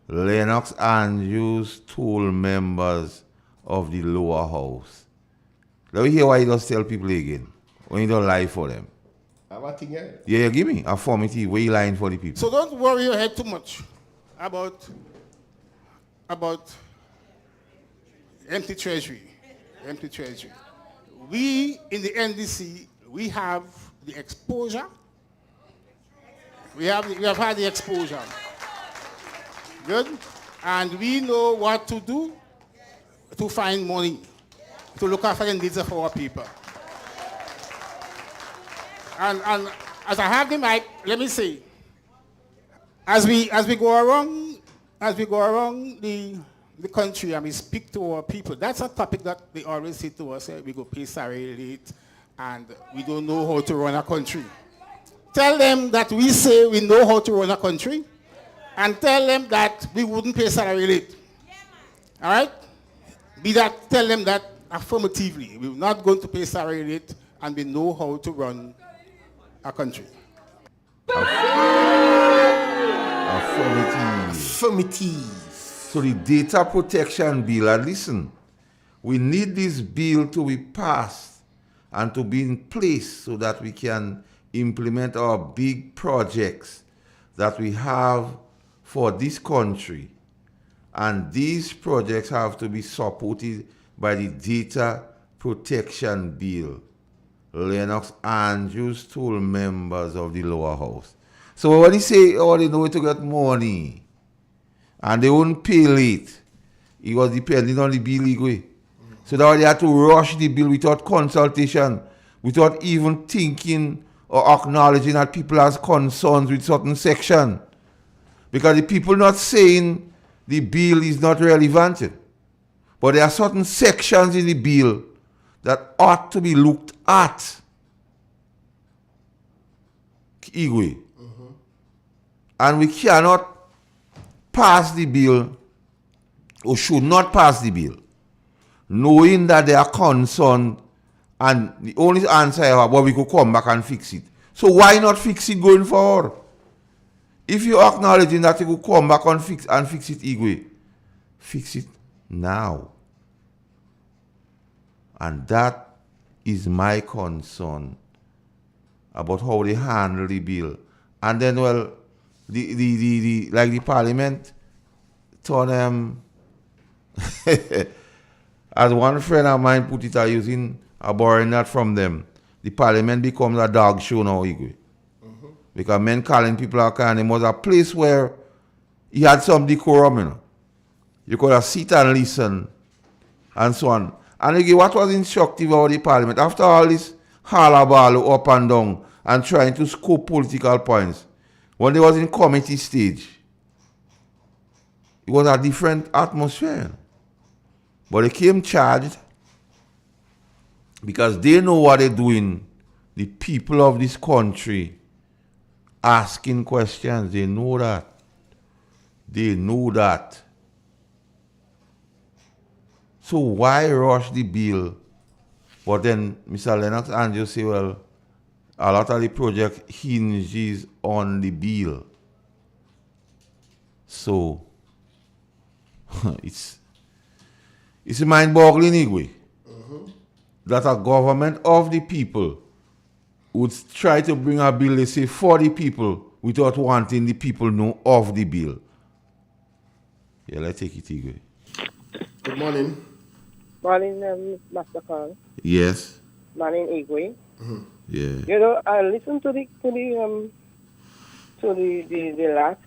Lennox Andrews told members of the lower house. Let me hear why he does tell people again when you don't lie for them. Yeah, give me a formative way lying for the people. So don't worry your head too much about empty treasury. Empty treasury. We in the NDC, we have the exposure. We have had the exposure. Good? And we know what to do to find money, to look after the needs of our people. And as I have the mic, let me say, as we go around the country and we speak to our people, that's a topic that they always say to us, we go pay salary late and we don't know how to run a country. Tell them that we say we know how to run a country, and tell them that we wouldn't pay salary late. All right? Tell them that affirmatively. We're not going to pay salary late, and we know how to run a country. Affirmative. So the Data Protection Bill, and listen, we need this bill to be passed and to be in place so that we can implement our big projects that we have for this country. And these projects have to be supported by the Data Protection Bill. Lennox Andrews told members of the lower house. So when they say, oh, they know where to get money, and they won't pay late, it was depending on the bill anyway. So that they had to rush the bill without consultation, without even thinking or acknowledging that people has concerns with certain section. Because the people not saying the bill is not relevant, but there are certain sections in the bill that ought to be looked at. Igwe. And we cannot pass the bill, or should not pass the bill, knowing that they are concerned, and the only answer I have, well, we could come back and fix it. So why not fix it going forward? If you're acknowledging that you could come back and fix it, Igwe, fix it now. And that is my concern about how they handle the bill. And then, well, the parliament turn as one friend of mine put it, using a borrowing that from them, the parliament becomes a dog show now, Igwe. Because men calling people out, and it was a place where he had some decorum, you know. You could have sit and listen, and so on. And again, what was instructive about the parliament, after all this halabaloo up and down and trying to score political points, when they was in committee stage, it was a different atmosphere. But they came charged because they know what they're doing. The people of this country asking questions, they know that. They know that. So why rush the bill? But then Mr. Lennox Andrews say, well, a lot of the project hinges on the bill. So it's mind-boggling anyway that a government of the people would try to bring a bill, they say, for the people without wanting the people know of the bill. Yeah, let's take it, Igwe. Good morning. Morning, Master Carl. Yes. Morning, Igwe. Yeah. You know, I listened to the last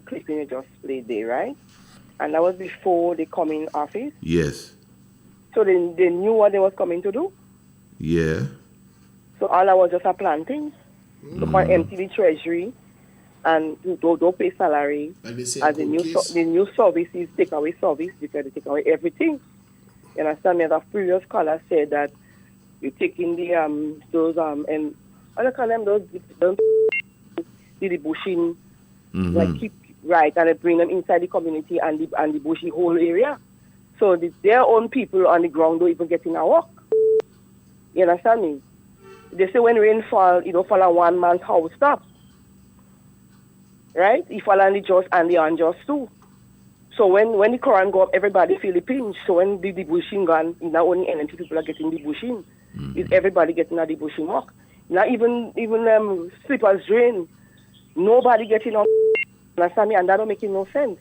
clipping you just played there, right? And that was before they come in office. Yes. So they knew what they was coming to do. Yeah. So all that was just a planting. To empty the treasury and don't pay salary. As the new services take away service because they take away everything. You understand me? As a previous caller said that you're taking the those and I don't call them those the bushing like keep right and they bring them inside the community and the bushy whole area. So their own people on the ground don't even get in a walk. You understand me? They say when rain fall, it don't fall on one man's house stop. Right? It fall on the just and the unjust too. So when the current go up, everybody feel the pinch. So when the bushing gone, not only NNP people are getting the bushing, it's everybody getting at the bushing walk. Now even slippers drain, nobody getting on. Understand me? And that don't make no sense.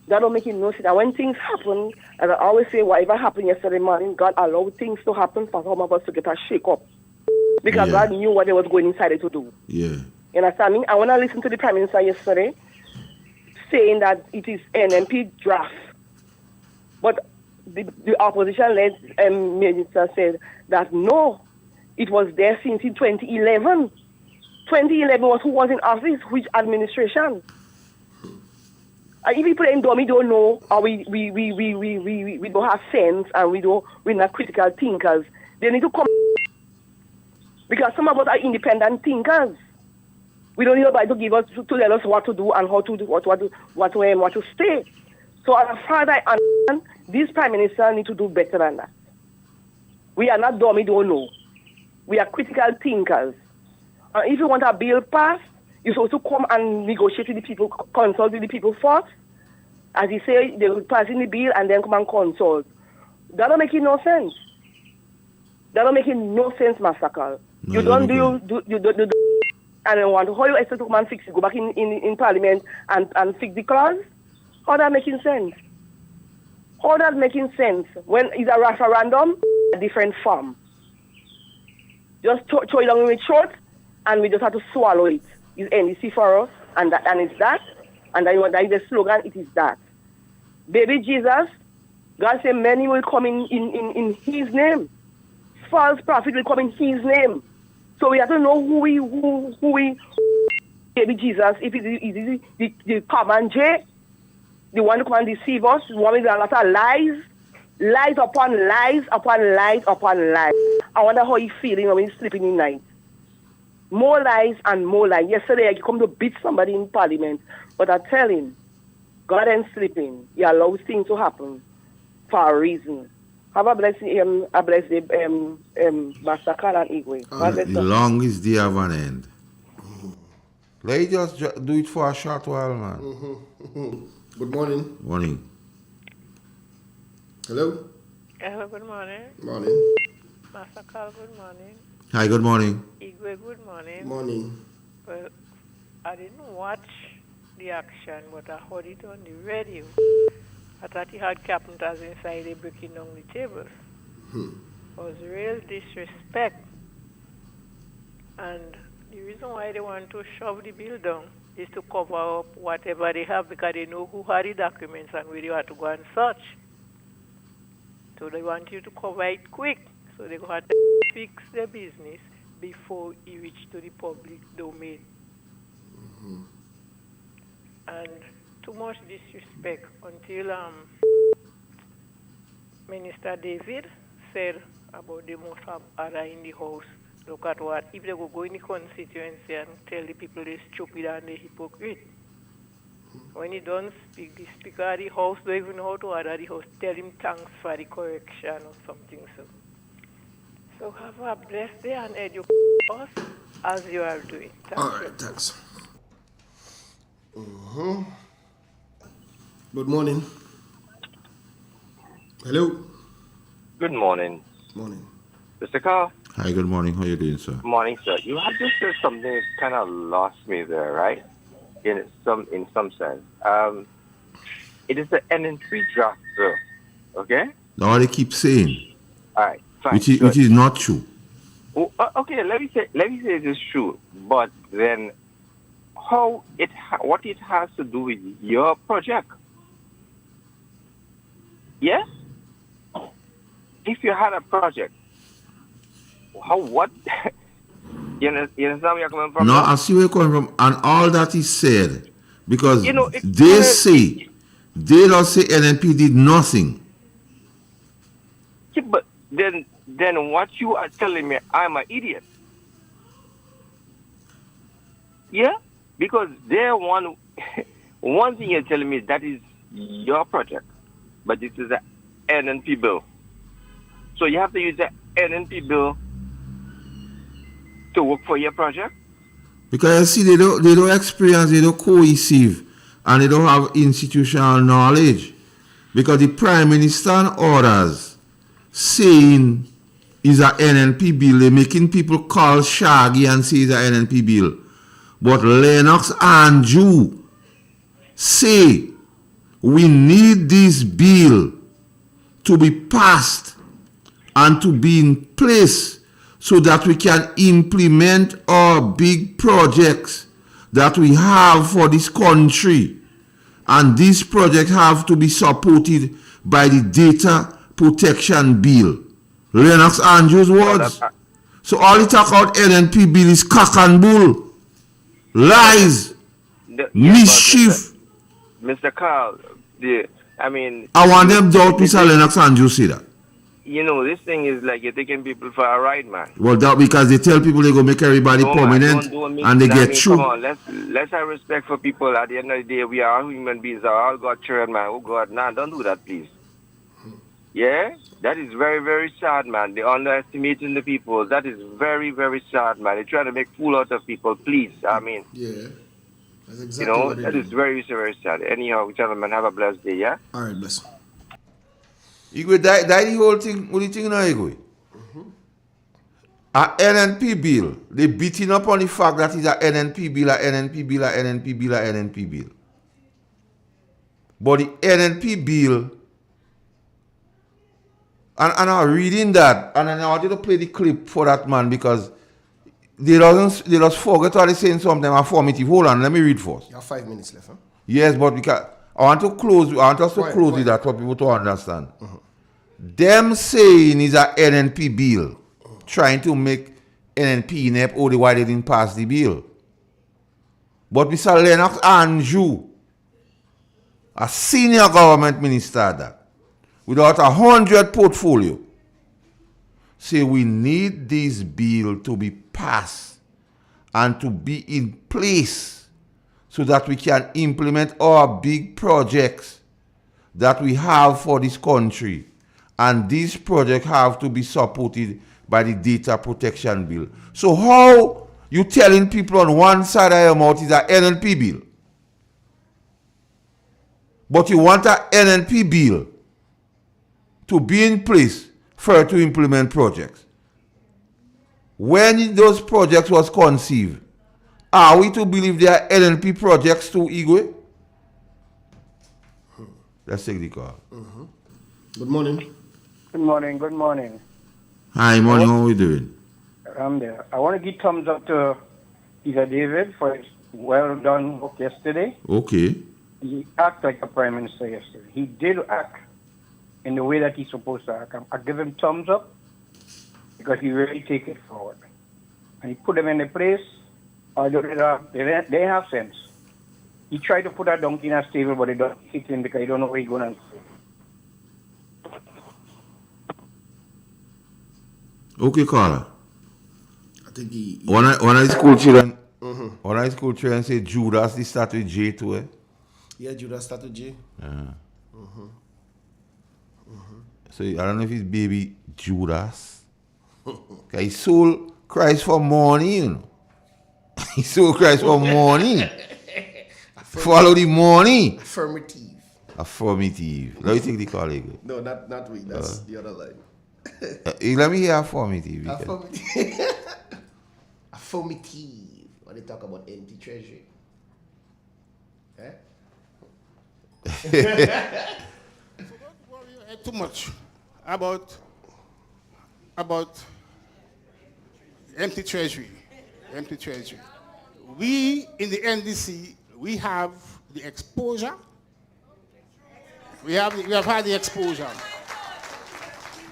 That don't make no sense. And when things happen, as I always say, whatever happened yesterday morning, God allowed things to happen for some of us to get a shake up. Because God knew what they was going inside it to do. Yeah. You understand me? And when I listened to the Prime Minister yesterday, saying that it is NMP draft. But the opposition-led minister said that no, it was there since in 2011. 2011 was who was in office, which administration. If people in dummy don't know, or we don't have sense, and we're not critical thinkers, they need to come. Because some of us are independent thinkers. We don't need nobody to give us to tell us what to do and how to do what to stay. So as far as I understand, this Prime Minister need to do better than that. We are not dummy, don't know. We are critical thinkers. If you want a bill passed, you're supposed to come and negotiate with the people, consult with the people first. As you say, they will pass in the bill and then come and consult. That don't make no sense. That don't making no sense, Master Carl. No, You don't do and then want how you expect to come and fix it, go back in Parliament and fix the clause? How that making sense? How that making sense? When it's a referendum, a different form. Just throw it down with short, and we just have to swallow it. It's NDC for us, and it's that. And that is the slogan, it is that. Baby Jesus, God said many will come in his name. False prophet will come in his name. So we have to know who we baby Jesus, if it is the common J, the one who come and deceive us, the one with a lot of lies. Lies upon lies upon lies upon lies. I wonder how he's feeling when he's sleeping in night. More lies and more lies. Yesterday, he come to beat somebody in Parliament. But I tell him, God ain't sleeping. He allows things to happen for a reason. Have a blessed day, Master Carl and Igwe. The longest day of an end. Let's just do it for a short while, man. Good morning. Morning. Hello? Hello, good morning. Morning. Master Carl, good morning. Hi, good morning. Igwe, good morning. Morning. Well, I didn't watch the action, but I heard it on the radio. I thought he had carpenters inside, they breaking down the tables. It was real disrespect. And the reason why they want to shove the bill down is to cover up whatever they have, because they know who had the documents and where you have to go and search. So they want you to cover it quick. So they got to fix their business before it reach to the public domain. And too much disrespect until Minister David said about the most other in the house. Look at what, if they go in the constituency and tell the people they're stupid and they're hypocrite. When he don't speak, the speaker of the house don't even know how to order the house. Tell him thanks for the correction or something. So have a blessed day and educate us as you are doing. All right, thanks. Good morning. Hello. Good morning. Morning. Mr. Carl. Hi, good morning. How are you doing, sir? Morning, sir. You had just said something that kind of lost me there, right? In some sense. It is the NN3 draft bill, okay? All they keep saying. All right, fine. Which is not true. Oh, okay, let me say it is true, but then what it has to do with your project? Yes? If you had a project, what? You understand where you're coming from? No, I see where you're coming from, and all that is said, because they don't say NNP did nothing. Yeah, but then what you are telling me, I'm an idiot. Yeah? Because one thing you're telling me, that is your project, but this is an NNP bill. So you have to use the NNP bill to work for your project? Because you see, they don't experience, they don't cohesive, and they don't have institutional knowledge. Because the Prime Minister orders saying is a NNP bill, they're making people call Shaggy and say it's a NNP bill. But Lennox Andrew say we need this bill to be passed and to be in place so that we can implement our big projects that we have for this country. And these projects have to be supported by the Data Protection Bill. Lennox Andrews' words. So all he talk about NNP bill is cock and bull. Lies. Mischief. Mr. Carl, I want them doubt Mr. Lennox Andrews say that. You know, this thing is like you're taking people for a ride, man. Well, that because they tell people they go make everybody permanent and they get through. Come on, let's have respect for people. At the end of the day, we are all human beings. We are all got children, man. Oh, God, don't do that, please. Yeah? That is very, very sad, man. They're underestimating the people. That is very, very sad, man. They're trying to make fool out of people, please. Yeah. That's exactly what that is very, very sad. Anyhow, gentlemen, have a blessed day, yeah? All right, bless. Igwe, die the whole thing. What do you think now, Igwe? A NNP bill. They beating up on the fact that it's a NNP bill, a NNP bill, a NNP bill, a NNP bill. But the NNP bill, and I'm reading that, and I wanted to play the clip for that man because they just forget what they're saying sometimes affirmative. Hold on, let me read first. You have 5 minutes left, huh? Yes, but because I want us to close with that for people to understand. Them saying is a NNP bill, trying to make NNP NEP only why they didn't pass the bill. But Mr. Lennox Andrew, a senior government minister that, without 100 portfolio, say we need this bill to be passed and to be in place so that we can implement our big projects that we have for this country. And these projects have to be supported by the data protection bill. So how you telling people on one side of your mouth is an NNP bill, but you want an NNP bill to be in place for her to implement projects? When those projects was conceived, are we to believe they are NNP projects too, Igwe? Let's take the call. Good morning. Good morning. Good morning. Hi, morning. How are we doing? I'm there. I want to give thumbs up to Peter David for his well done work yesterday. Okay. He acted like a prime minister yesterday. He did act in the way that he's supposed to act. I give him thumbs up because he really take it forward. And he put them in a place, although they have sense. He tried to put a donkey in a stable, but they don't hit him because he don't know where he's going to. Okay, Carla. I think he One of school children, one of school children say Judas, they start with J too, eh? Yeah, Judas start with J. Yeah. So I don't know if it's baby Judas. He sold Christ for money, you know. He sold Christ for money. Follow the money. Affirmative. Let me take the call again. No, not we. That's the other line. Let me hear affirmative. Affirmative. When they talk about empty treasury. Eh? Don't worry your head too much about empty treasury. Empty treasury. We in the NDC, we have the exposure. We have had the exposure.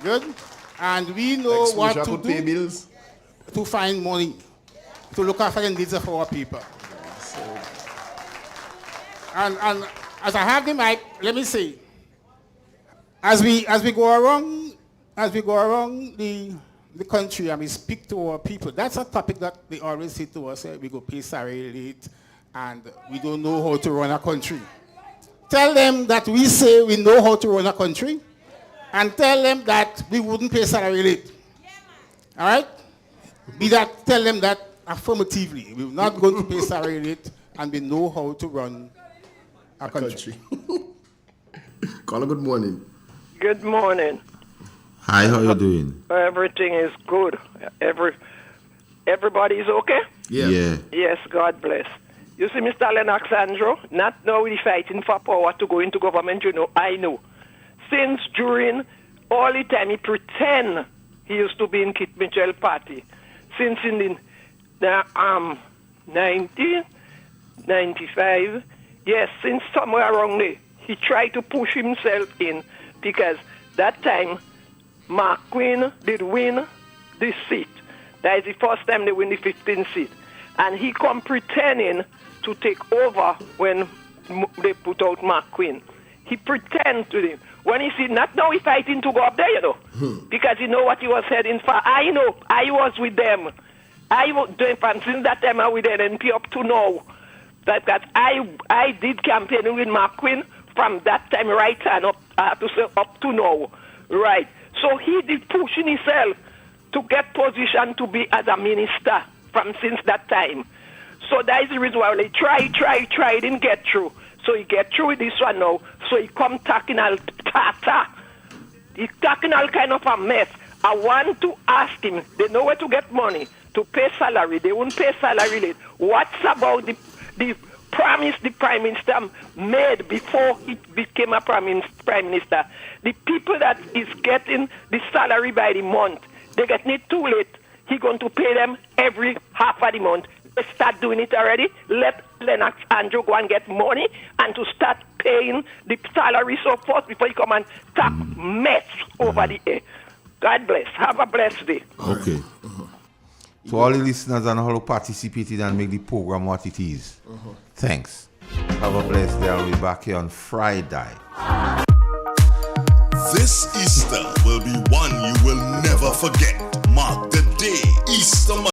Good? And we know Exposure what to could do pay bills. To find money, to look after the needs of our people. And as I have the mic, let me say, as we go around the country and we speak to our people, that's a topic that they always say to us, we go pay salary late and we don't know how to run a country. Tell them that we say we know how to run a country and tell them that we wouldn't pay salary late. All right? Tell them that affirmatively. We're not going to pay salary late and we know how to run a country. Caller, good morning. Good morning. Hi, how you doing? Everything is good. Everybody's okay? Yeah. Yes, God bless. You see, Mr. Lennox Andrew, not now we fighting for power to go into government, I know. Since during all the time he pretend he used to be in Kit Mitchell party. Since in the 1995, yes, since somewhere around there, he tried to push himself in because that time Mark Quinn did win this seat. That is the first time they win the 15th seat. And he come pretending to take over when they put out Mark Quinn. He pretends to him. When he see, not now he fighting to go up there, because he know what he was heading for. I know. I was with them. I was doing since that time I was with NNP up to now. That I did campaigning with Mark Quinn from that time right and up to now. Right. So he did pushing himself to get position to be as a minister from since that time. So that is the reason why they try, didn't get through. So he get through with this one now. So he come talking all tata. He talking all kind of a mess. I want to ask him, they know where to get money to pay salary. They won't pay salary late. What's about the promise the Prime Minister made before he became a Prime Minister? The people that is getting the salary by the month, they getting it too late. He going to pay them every half of the month. They start doing it already. Let Lennox Andrew go and get money and to start paying the salary so forth before you come and tap mess over the air. God bless. Have a blessed day. Okay. So all the listeners and all who participated and make the program what it is. Thanks. Have a blessed day. I'll be back here on Friday. This Easter will be one you will never forget. Mark the day, Easter